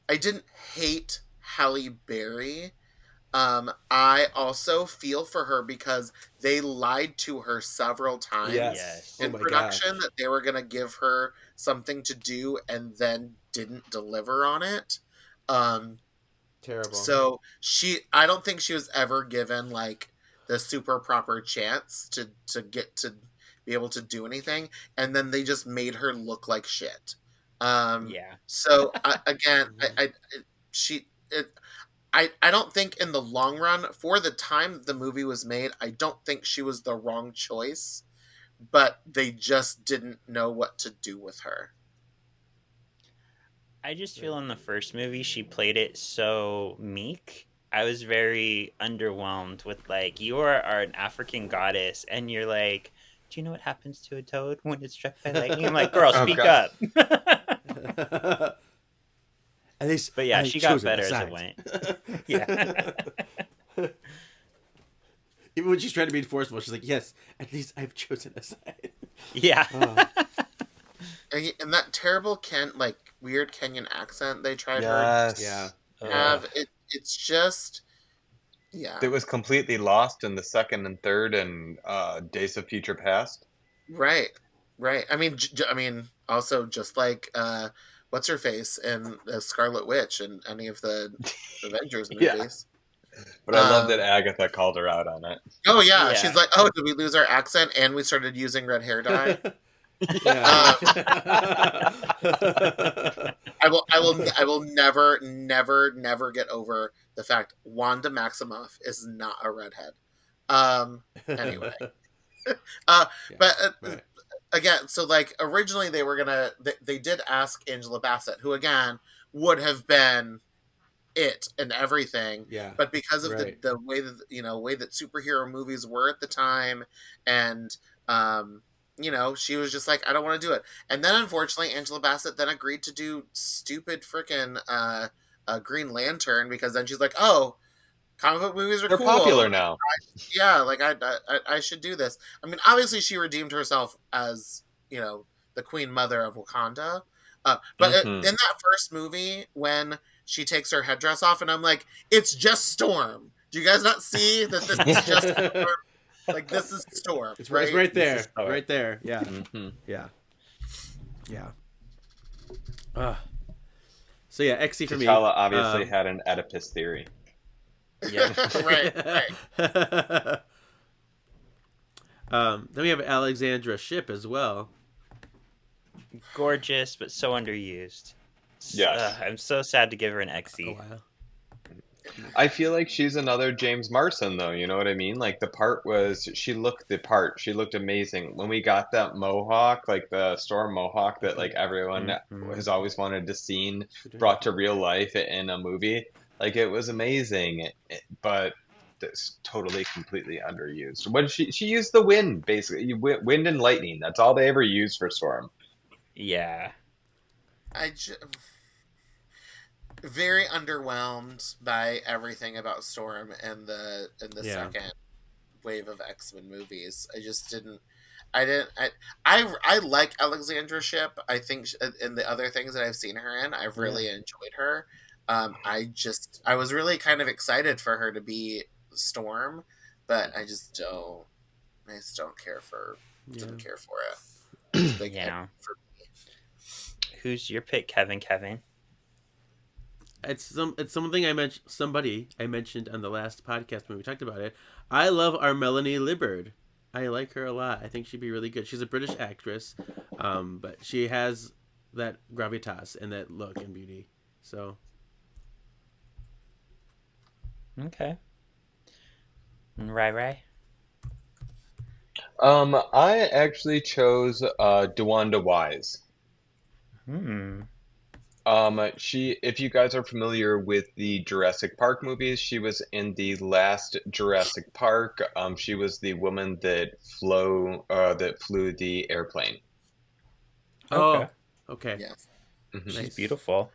I didn't hate Halle Berry. I also feel for her because they lied to her several times Yes. in Oh my production gosh. that they were going to give her something to do and then didn't deliver on it. Terrible. So I don't think she was ever given like the super proper chance to get to be able to do anything, and then they just made her look like shit. Yeah. So again, she it, I don't think in the long run, for the time the movie was made, I don't think she was the wrong choice, but they just didn't know what to do with her. I just feel in the first movie she played it so meek. I was very underwhelmed with like, you are an African goddess and you're like, do you know what happens to a toad when it's struck by lightning? I'm like, girl, Oh, speak God. up. At least, But yeah, I she got chose better a as it side. went. Yeah. Even when she's trying to be forceful, she's like, "Yes, at least I've chosen a side." Yeah. Oh. And that terrible weird Kenyan accent they tried Yes. Yeah. her to have, it's just yeah. It was completely lost in the second and third and Days of Future Past. Right. I mean, also just like what's her face in Scarlet Witch and any of the Avengers Yeah. movies. But I love that Agatha called her out on it. Oh yeah, Yeah. she's like, oh, did we lose our accent and we started using red hair dye? Yeah. I will never get over the fact Wanda Maximoff is not a redhead. Anyway. But right. again, so like originally they were gonna they did ask Angela Bassett, who again would have been it and everything, Yeah. but because of Right. the way that way that superhero movies were at the time, and she was just like, I don't want to do it. And then unfortunately Angela Bassett then agreed to do stupid freaking Green Lantern, because then she's like, oh, comic book movies are They're cool. popular now. Yeah, like I should do this. I mean, obviously she redeemed herself as the Queen Mother of Wakanda, but in that first movie when she takes her headdress off, and I'm like, it's just Storm. Do you guys not see that this is just Storm? Like, this is Storm. It's right? right there. Storm. Right there. Yeah. Mhm. Yeah. Yeah. So yeah, XC for me. T'Challa obviously had an Oedipus theory. Yeah. right. Then we have Alexandra Shipp as well. Gorgeous, but so underused. Yes. I'm so sad to give her an XE. Oh, wow. I feel like she's another James Marsden, though. You know what I mean? Like, the part was, she looked the part. She looked amazing. When we got that mohawk, like the Storm mohawk that like everyone has always wanted to see brought to real life in a movie, like it was amazing. But that's totally completely underused. What she used the wind basically, wind and lightning. That's all they ever used for Storm. Yeah. Very underwhelmed by everything about Storm and the Yeah. second wave of X-Men movies. I just didn't. I didn't. I like Alexandra Shipp. I think in the other things that I've seen her in, I've really enjoyed her. I was really kind of excited for her to be Storm, but I just don't. I just don't care for. Didn't care for it. It's big Yeah. for me. Who's your pick, Kevin? It's something somebody I mentioned on the last podcast when we talked about it. I love our Melanie Liburd. I like her a lot. I think she'd be really good. She's a British actress, but she has that gravitas and that look and beauty. So Okay. Rai. I actually chose DeWanda Wise. If you guys are familiar with the Jurassic Park movies, she was in the last Jurassic Park. She was the woman that flew the airplane. Okay. Oh, okay. Yes. Mm-hmm. She's beautiful.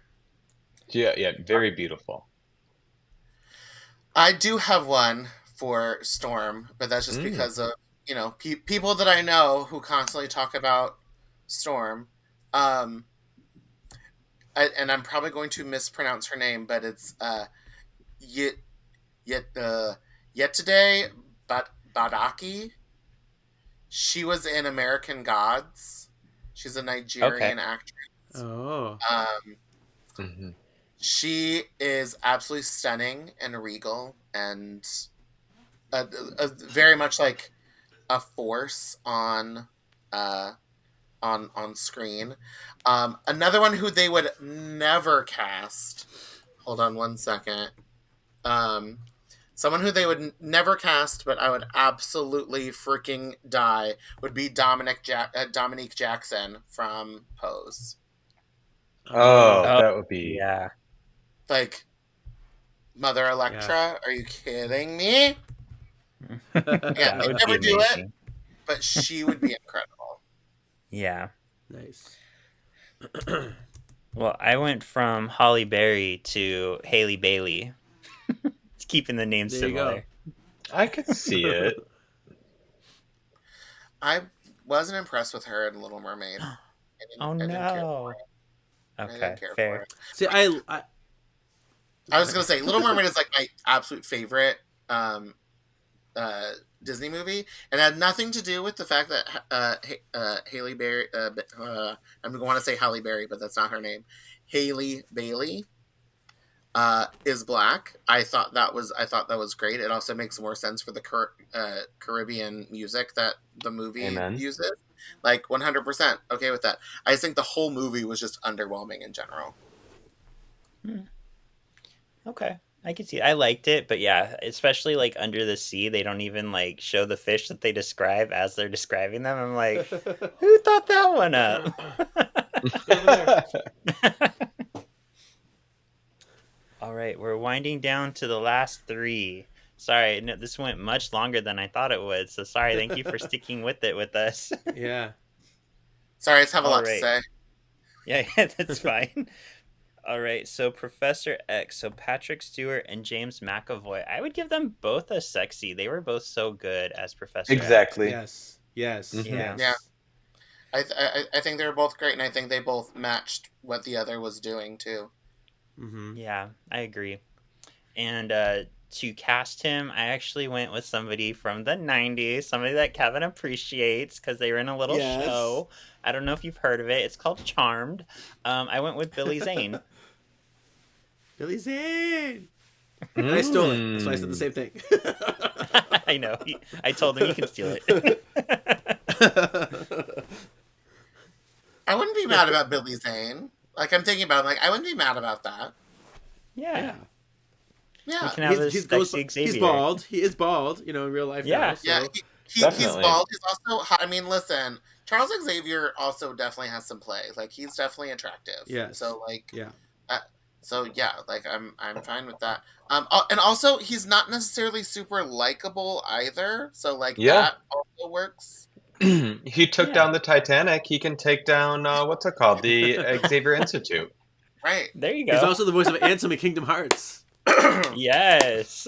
Yeah, very beautiful. I do have one for Storm, but that's just because of people that I know who constantly talk about Storm. And I'm probably going to mispronounce her name, but it's Yetunde Badaki. She was in American Gods. She's a Nigerian actress. Oh. She is absolutely stunning and regal, and very much like a force on screen. Another one who they would never cast. Hold on one second. Someone who they would never cast, but I would absolutely freaking die, would be Dominique Jackson from Pose. Oh, that would be like Mother Electra. Are you kidding me? Yeah, they would never do it, but she would be incredible. Yeah. Nice. Well, I went from Holly Berry to Haley Bailey. It's keeping the names similar. I could see it. I wasn't impressed with her in Little Mermaid. Oh no. Okay, fair. See, I was gonna say Little Mermaid is like my absolute favorite Disney movie, and it had nothing to do with the fact that Haley Berry. I'm going to say Halle Berry, but that's not her name. Haley Bailey is black. I thought that was great. It also makes more sense for the Caribbean music that the movie uses. Like 100% okay with that. I just think the whole movie was just underwhelming in general. Okay. I can see it. I liked it, but yeah, especially like Under the Sea, they don't even like show the fish that they describe as they're describing them. I'm like, who thought that one up? All right, we're winding down to the last three. Sorry, no, this went much longer than I thought it would. So sorry. Thank you for sticking with it with us. Yeah. Sorry, I just have a lot to say. Yeah, that's fine. All right, so Professor X, so Patrick Stewart and James McAvoy. I would give them both a sexy. They were both so good as Professor Exactly. X. Yes. Yeah. I think they were both great, and I think they both matched what the other was doing too. Mm-hmm. Yeah, I agree. And to cast him, I actually went with somebody from the 90s, somebody that Kevin appreciates because they were in a little show. I don't know if you've heard of it. It's called Charmed. I went with Billy Zane. Billy Zane! And I stole it, so I said the same thing. I know. I told him you can steal it. I wouldn't be mad about Billy Zane. Like, I'm thinking about it, I wouldn't be mad about that. Yeah. He's bald. He is bald, in real life. Yeah. Now, so. Yeah, he's bald. He's also hot. I mean, listen, Charles Xavier also definitely has some play. Like, he's definitely attractive. Yes. So, So yeah, like I'm fine with that. And also he's not necessarily super likable either. So like Yeah. that also works. He took Yeah. down the Titanic. He can take down what's it called? The Xavier Institute. Right. There you He's go. also the voice of Ansem in Kingdom Hearts. Yes.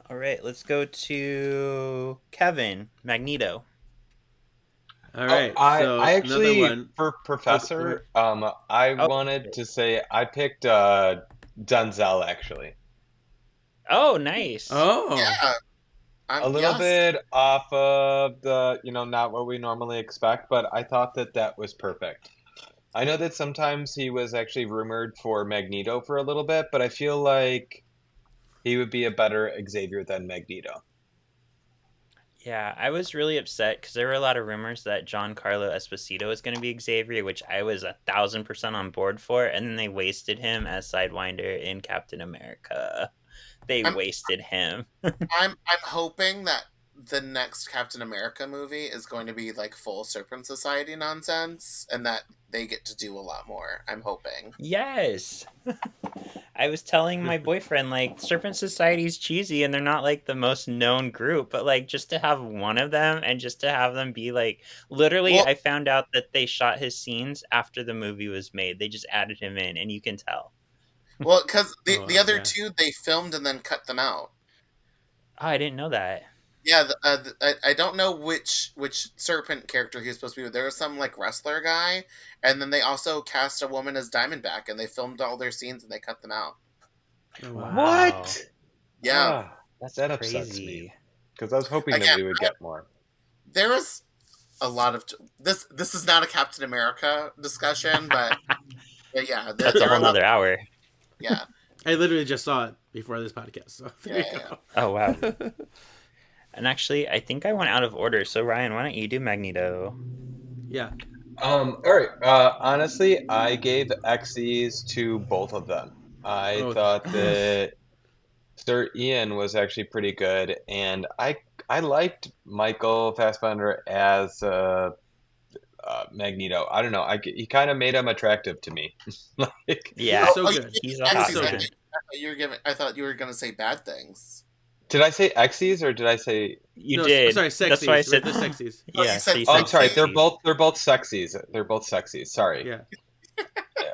All right, let's go to Kevin Magneto. All right, I so I another actually one. for Professor, I Oh. wanted to say I picked Denzel actually. Oh, nice. Oh, Yeah. A little Yes. bit off of the, not what we normally expect, but I thought that that was perfect. I know that sometimes he was actually rumored for Magneto for a little bit, but I feel like he would be a better Xavier than Magneto. Yeah, I was really upset because there were a lot of rumors that Giancarlo Esposito was going to be Xavier, which I was 1,000% on board for, and then they wasted him as Sidewinder in Captain America. They I'm wasted him. I'm hoping that the next Captain America movie is going to be like full Serpent Society nonsense, and that they get to do a lot more. I'm hoping. Yes. I was telling my boyfriend, like, Serpent Society's cheesy and they're not like the most known group, but like just to have one of them and just to have them be like, literally, Well, I found out that they shot his scenes after the movie was made. They just added him in, and you can tell. because the Oh, the other yeah. two they filmed and then cut them out. Oh, I didn't know that. Yeah, I don't know which Serpent character he was supposed to be with. There was some like wrestler guy, and then they also cast a woman as Diamondback, and they filmed all their scenes and they cut them out. Oh, wow. What? Yeah, That's That upsets me crazy. because I was hoping that again, we would get more. there was a lot of this. This is not a Captain America discussion, but yeah, That's a there are whole a lot. nother hour. Yeah, I literally just saw it before this podcast, so there Yeah, you yeah, go. Oh, wow. And actually, I think I went out of order. So, Ryan, why don't you do Magneto? Yeah. All right. Honestly, I gave X's to both of them. I Oh, thought ugh. that Sir Ian was actually pretty good, and I liked Michael Fassbender as Magneto. I don't know. He kind of made him attractive to me. Like, Yeah, He's so you good. gave he's a He's hot X's. so man. good. I thought you were gonna say bad things. did I say X's or did I say? You No, did. sorry, That's why I sexies. said The sexies. Oh, you Yeah, said so you Oh, said I'm sorry. They're sexy. both sexies. They're both sexies. Sorry. Yeah.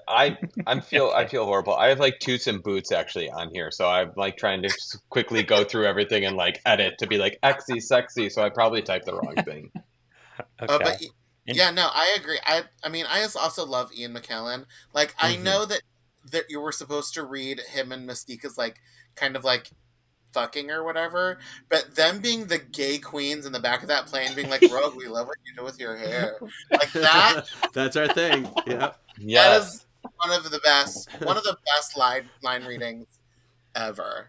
I feel Okay. horrible. I have like Toots and Boots actually on here, so I'm like trying to quickly go through everything and like edit to be like Xy sexy. So I probably typed the wrong thing. Okay. But And- yeah, no, I agree. I mean, I also love Ian McKellen. Like, I Mhm. know that you were supposed to read him and Mystique as like kind of like fucking or whatever, but them being the gay queens in the back of that plane, being like, "Rogue, we love what you do with your hair," like that. That's our thing. Yeah. That Yes. is one of the best line readings ever.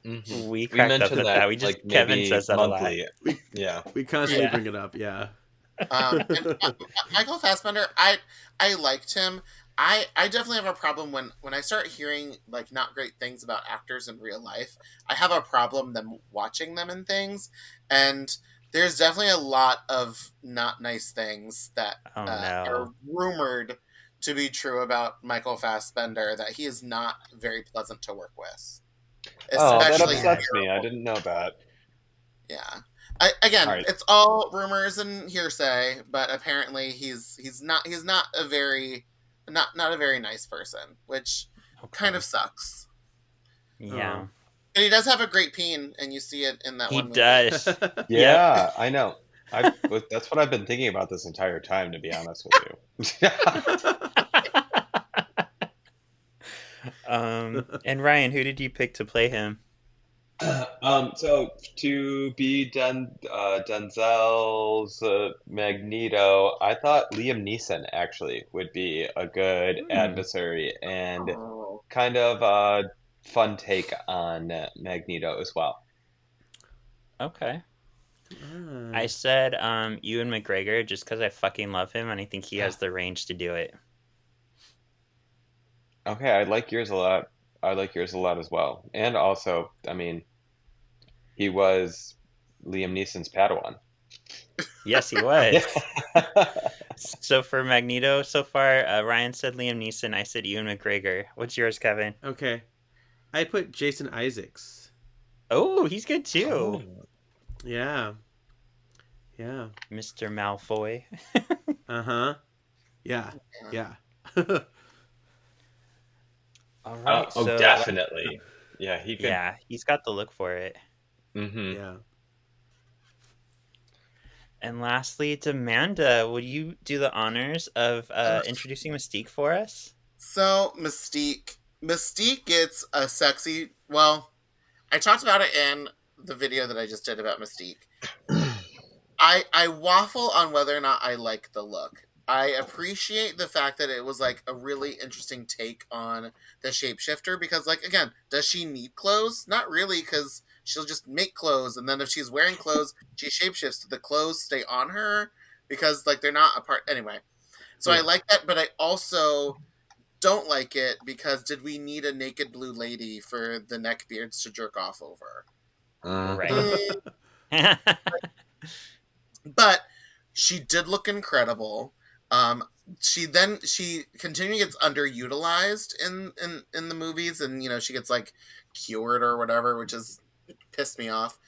Mhm. We cracked up mentioned at that. We just like Kevin maybe says that monthly. a Yeah. We constantly Yeah. bring it up. Yeah. And Michael Fassbender, I liked him. I definitely have a problem when I start hearing like not great things about actors in real life. I have a problem them watching them in things, and there's definitely a lot of not nice things that Oh are no. rumored to be true about Michael Fassbender. That he is not very pleasant to work with, Oh, that especially upsets me. I didn't know that. yeah. Again, All right. it's all rumors and hearsay, but apparently he's not a very not a very nice person, which kind of sucks. Yeah. Oh. But he does have a great peen, and you see it in that He one movie. does. Yeah, I know. That's what I've been thinking about this entire time, to be honest with you. And Ryan, who did you pick to play him? So to be Denzel's Magneto, I thought Liam Neeson actually would be a good adversary and Oh. kind of a fun take on Magneto as well. Okay. Ah. I said Ewan McGregor just because I fucking love him and I think he has the range to do it. Okay, I like yours a lot. I like yours a lot as well. And also, I mean, he was Liam Neeson's Padawan. Yes, he was. So for Magneto so far, Ryan said Liam Neeson. I said Ewan McGregor. What's yours, Kevin? Okay. I put Jason Isaacs. Oh, he's good too. Oh. Yeah. Yeah. Mr. Malfoy. Uh-huh. Yeah. Yeah. All right. Oh, so definitely. Yeah, he could. yeah, he's got the look for it. Mm-hmm. Yeah. And lastly, D'Manda, would you do the honors of introducing Mystique for us? So Mystique gets a sexy. Well, I talked about it in the video that I just did about Mystique. I waffle on whether or not I like the look. I appreciate the fact that it was like a really interesting take on the shapeshifter because, like, again, does she need clothes? Not really, because she'll just make clothes, and then if she's wearing clothes, she shapeshifts. The clothes stay on her because, like, they're not a part anyway. So I like that, but I also don't like it because did we need a naked blue lady for the neckbeards to jerk off over? Right. But she did look incredible. She continually gets underutilized in the movies, and you know she gets like cured or whatever, which is pissed me off.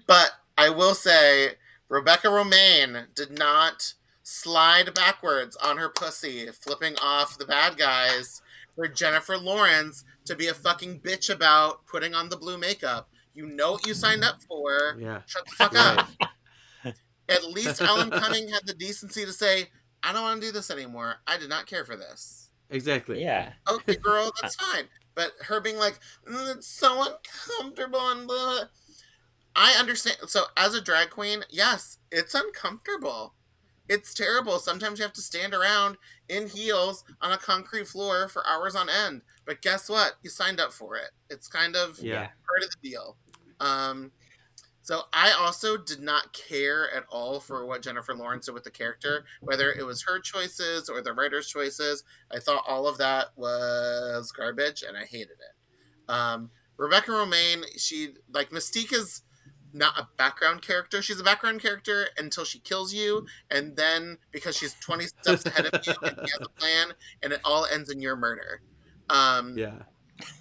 But I will say, Rebecca Romaine did not slide backwards on her pussy, flipping off the bad guys for Jennifer Lawrence to be a fucking bitch about putting on the blue makeup. You know what you signed up for. Yeah. Shut the fuck up. At least Alan Cumming had the decency to say, I don't want to do this anymore. I did not care for this. Exactly. Yeah. Okay, girl, that's fine. But her being like, it's so uncomfortable and blah. I understand. So as a drag queen, yes, it's uncomfortable. It's terrible. Sometimes you have to stand around in heels on a concrete floor for hours on end. But guess what? You signed up for it. It's kind of part of the deal. So I also did not care at all for what Jennifer Lawrence did with the character, whether it was her choices or the writer's choices. I thought all of that was garbage, and I hated it. Rebecca Romaine, she, like, Mystique is not a background character. She's a background character until she kills you, and then because she's 20 steps ahead of you and she has a plan, and it all ends in your murder. Yeah.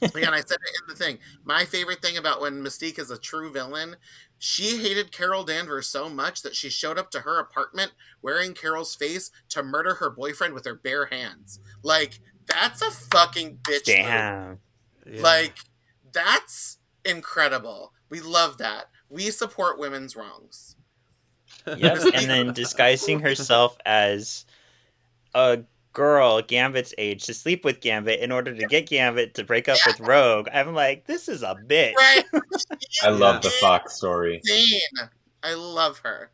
Again, I said it in the thing. My favorite thing about when Mystique is a true villain, she hated Carol Danvers so much that she showed up to her apartment wearing Carol's face to murder her boyfriend with her bare hands. Like, that's a fucking bitch. Damn. Yeah. Like, that's incredible. We love that. We support women's wrongs. Yep. And then disguising herself as a girl Gambit's age to sleep with Gambit in order to get Gambit to break up with Rogue. I'm like, this is a bitch. Right. I love the Fox story. Insane. I love her.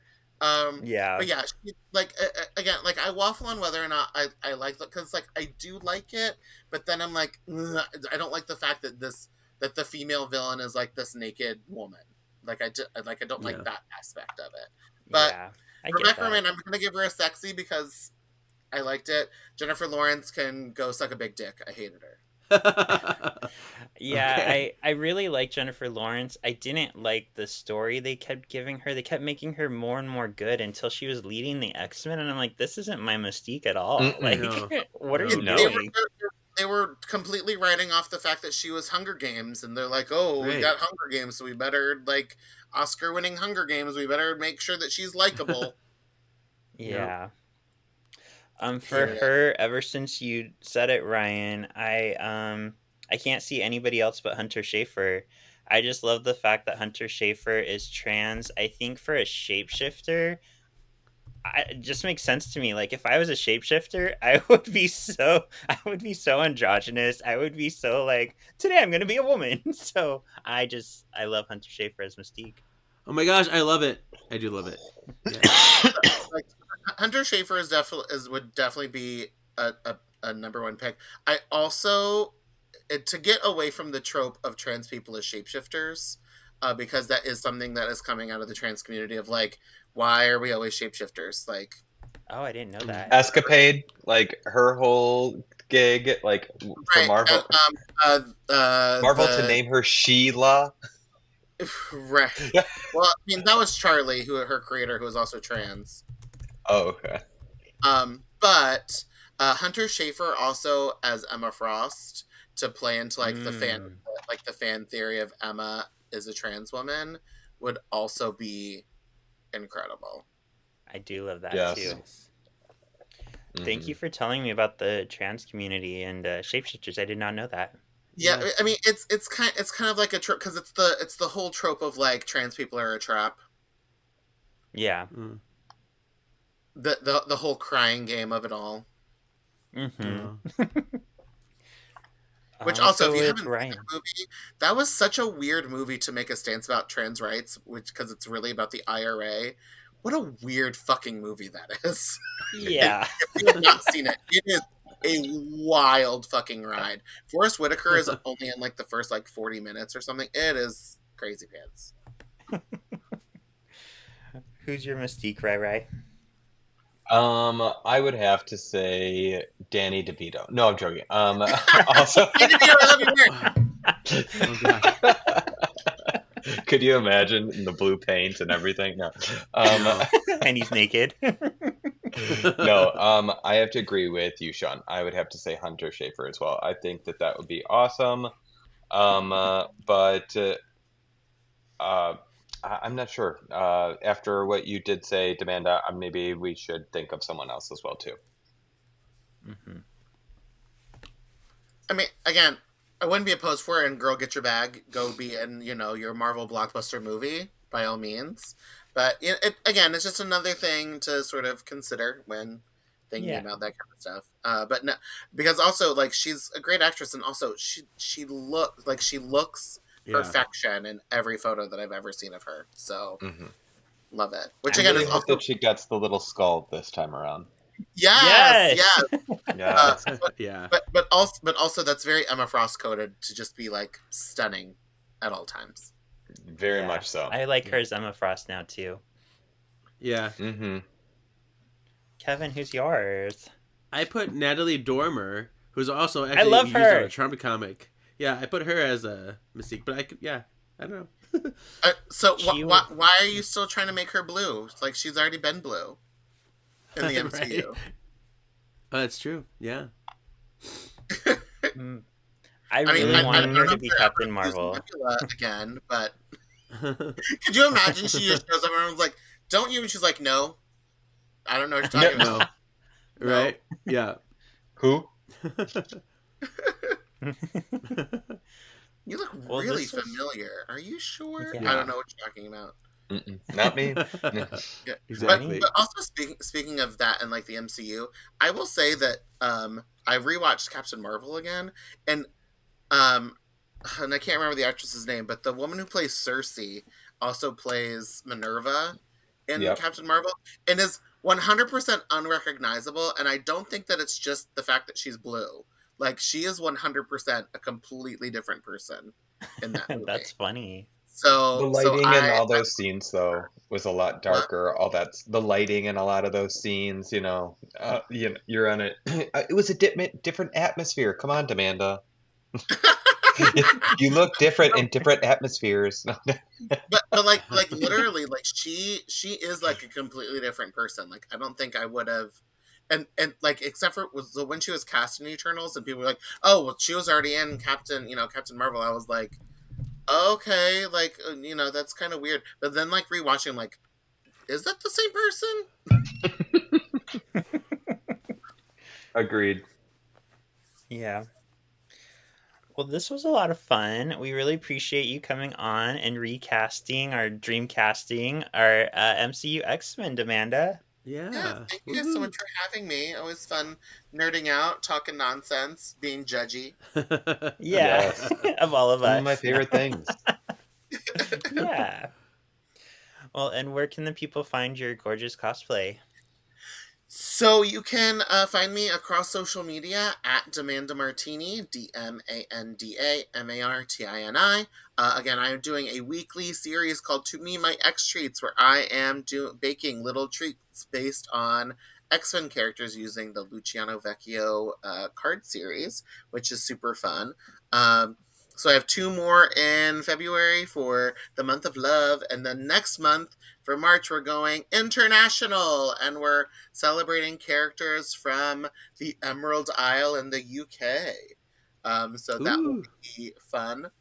Yeah. But yeah, she, like, again, like, I waffle on whether or not I like it, because, like, I do like it, but then I'm like, I don't like the fact that the female villain is like this naked woman. Like, I don't like that aspect of it. But yeah, I get Rebecca that. Romaine, I'm gonna give her a sexy because I liked it. Jennifer Lawrence can go suck a big dick. I hated her. Yeah, Okay. I really like Jennifer Lawrence. I didn't like the story they kept giving her. They kept making her more and more good until she was leading the X-Men, and I'm like, this isn't my Mystique at all. Mm-mm. Like, No. what are you No. doing? They were completely writing off the fact that she was Hunger Games, and they're like, "Oh, we Right. got Hunger Games, so we better, like, Oscar-winning Hunger Games. We better make sure that she's likable." Yeah. For her, ever since you said it, Ryan, I can't see anybody else but Hunter Schafer. I just love the fact that Hunter Schafer is trans. I think for a shapeshifter, it just makes sense to me. Like, if I was a shapeshifter, I would be so androgynous. I would be so like, today I'm gonna be a woman. So I love Hunter Schafer as Mystique. Oh my gosh, I love it. I do love it. Yeah. Like, Hunter Schafer would definitely be a number one pick. I also, to get away from the trope of trans people as shapeshifters, because that is something that is coming out of the trans community of, like, why are we always shapeshifters? Like, Oh, I didn't know that. Escapade, like her whole gig, like for right, Marvel. Marvel to name her Sheila. Right. Well, I mean, that was Charlie, her creator, who was also trans. Oh, okay. But Hunter Schafer also as Emma Frost to play into like Mm, the fan theory of Emma is a trans woman would also be incredible. I do love that Yes. too. Nice. Thank you for telling me about the trans community and shapeshifters. I did not know that. Yeah, Yeah. I mean it's kind of like a trope because it's the whole trope of like trans people are a trap. Yeah. Mm. The whole crying game of it all. Mm-hmm. Which Let's also, if go you with haven't seen Ryan. that movie, that was such a weird movie to make a stance about trans rights, which because it's really about the IRA. What a weird fucking movie that is. Yeah. If you have not seen it, it is a wild fucking ride. Forrest Whitaker is only in like the first like 40 minutes or something. It is crazy pants. Who's your Mystique, Rai? I would have to say Danny DeVito. No, I'm joking. Also, Danny DeVito, I love you, Mark. Oh god. could you imagine the blue paint and everything? No. No. And he's naked. No, I have to agree with you, Sean. I would have to say Hunter Schafer as well. I think that that would be awesome. But I'm not sure. After what you did say, Demanda, maybe we should think of someone else as well too. Mm-hmm. I mean, again, I wouldn't be opposed for it. And girl, get your bag, go be in your Marvel blockbuster movie by all means. But again, it's just another thing to sort of consider when thinking Yeah. about that kind of stuff. But no, because also like she's a great actress, and also she looks Yeah. perfection in every photo that I've ever seen of her. So Hmm. love it. Which I again really is hope also that she gets the little skull this time around. yes. Yeah. Yeah. But also that's very Emma Frost coded to just be like stunning at all times. Very Yeah. much so. I like Yeah. her as Emma Frost now too. Yeah. Hmm. Kevin, who's yours? I put Natalie Dormer, who's also I actually love used her. on a Trump comic. Yeah, I put her as a Mystique, but I could, yeah, I don't know. So She why are you still trying to make her blue? Like she's already been blue in the Right. MCU. Oh, that's true. Yeah. Mm, I I mean, really I wanted don't her know to if be they're Captain ever Marvel. using Nebula again, but could you imagine she just shows up and everyone's like, "Don't you?" And she's like, "No, I don't know what you're talking No. about." No. Right? Yeah. Who? You look Well, really this was- familiar. Are you sure? Yeah. I don't know what you're talking about. Mm-mm. Not me. Yeah. Exactly. But also speaking of that and like the MCU, I will say that I rewatched Captain Marvel again, and I can't remember the actress's name, but the woman who plays Cersei also plays Minerva in Yep. Captain Marvel and is 100% unrecognizable. And I don't think that it's just the fact that she's blue. Like she is 100% a completely different person in that movie. That's funny. So The lighting in I all those scenes, though, was a lot darker. All that's the lighting in a lot of those scenes. You're on it. It was a different atmosphere. Come on, D'Manda. You look different in different atmospheres. but like literally like she is like a completely different person. Like I don't think I would have and like except for when she was cast in Eternals and people were like, oh well she was already in Captain Marvel. I was like, okay, like that's kind of weird. But then like rewatching, I'm like, is that the same person? Agreed. Yeah. Well, this was a lot of fun. We really appreciate you coming on and recasting our dreamcasting our MCU X-Men, D'Manda. Yeah, Yeah. thank you guys so much for having me. Always fun nerding out, talking nonsense, being judgy. Yeah, Yes. of all of One us. of my favorite things. Yeah. Well, and where can the people find your gorgeous cosplay? So you can find me across social media at D'Manda Martini, DMandaMartini. Again, I am doing a weekly series called To Me My X Treats, where I am baking little treats based on X-Men characters using the Luciano Vecchio card series, which is super fun. So I have 2 more in February for the month of love, and then next month for March we're going international, and we're celebrating characters from the Emerald Isle in the UK. So that will Ooh. be fun.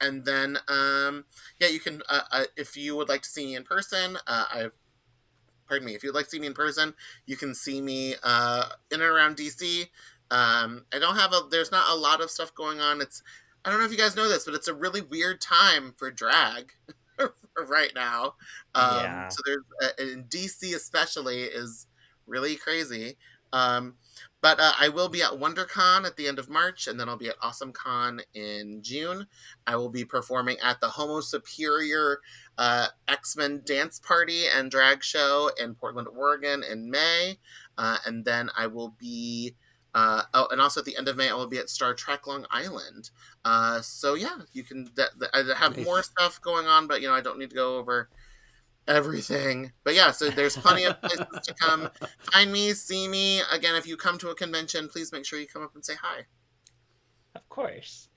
And then, yeah, you can if you would like to see me in person, pardon me, if you'd like to see me in person, you can see me in and around DC. I don't have there's not a lot of stuff going on. I don't know if you guys know this, but it's a really weird time for drag right now. Yeah. So there's in DC especially is really crazy. Um, but I will be at WonderCon at the end of March, and then I'll be at AwesomeCon in June. I will be performing at the Homo Superior X-Men dance party and drag show in Portland, Oregon in May. And then I will be, and also at the end of May, I will be at Star Trek Long Island. So yeah, you can, I have more Nice. stuff going on, but I don't need to go over everything. But yeah, so there's plenty of places to come find me, see me. Again, if you come to a convention, please make sure you come up and say hi. Of course.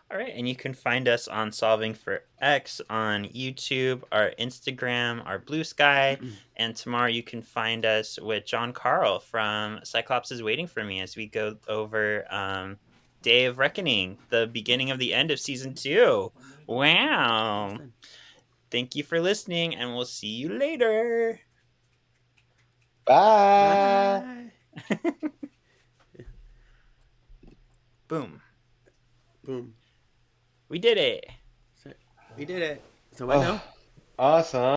All right, and you can find us on Solving for X on YouTube, our Instagram, our Blue Sky, and tomorrow you can find us with John Carl from Cyclops is Waiting for Me as we go over Day of Reckoning, the beginning of the end of season 2. Wow. Thank you for listening, and we'll see you later. Bye. Bye. Boom. Boom. We did it. So, we did it. So what now? Awesome.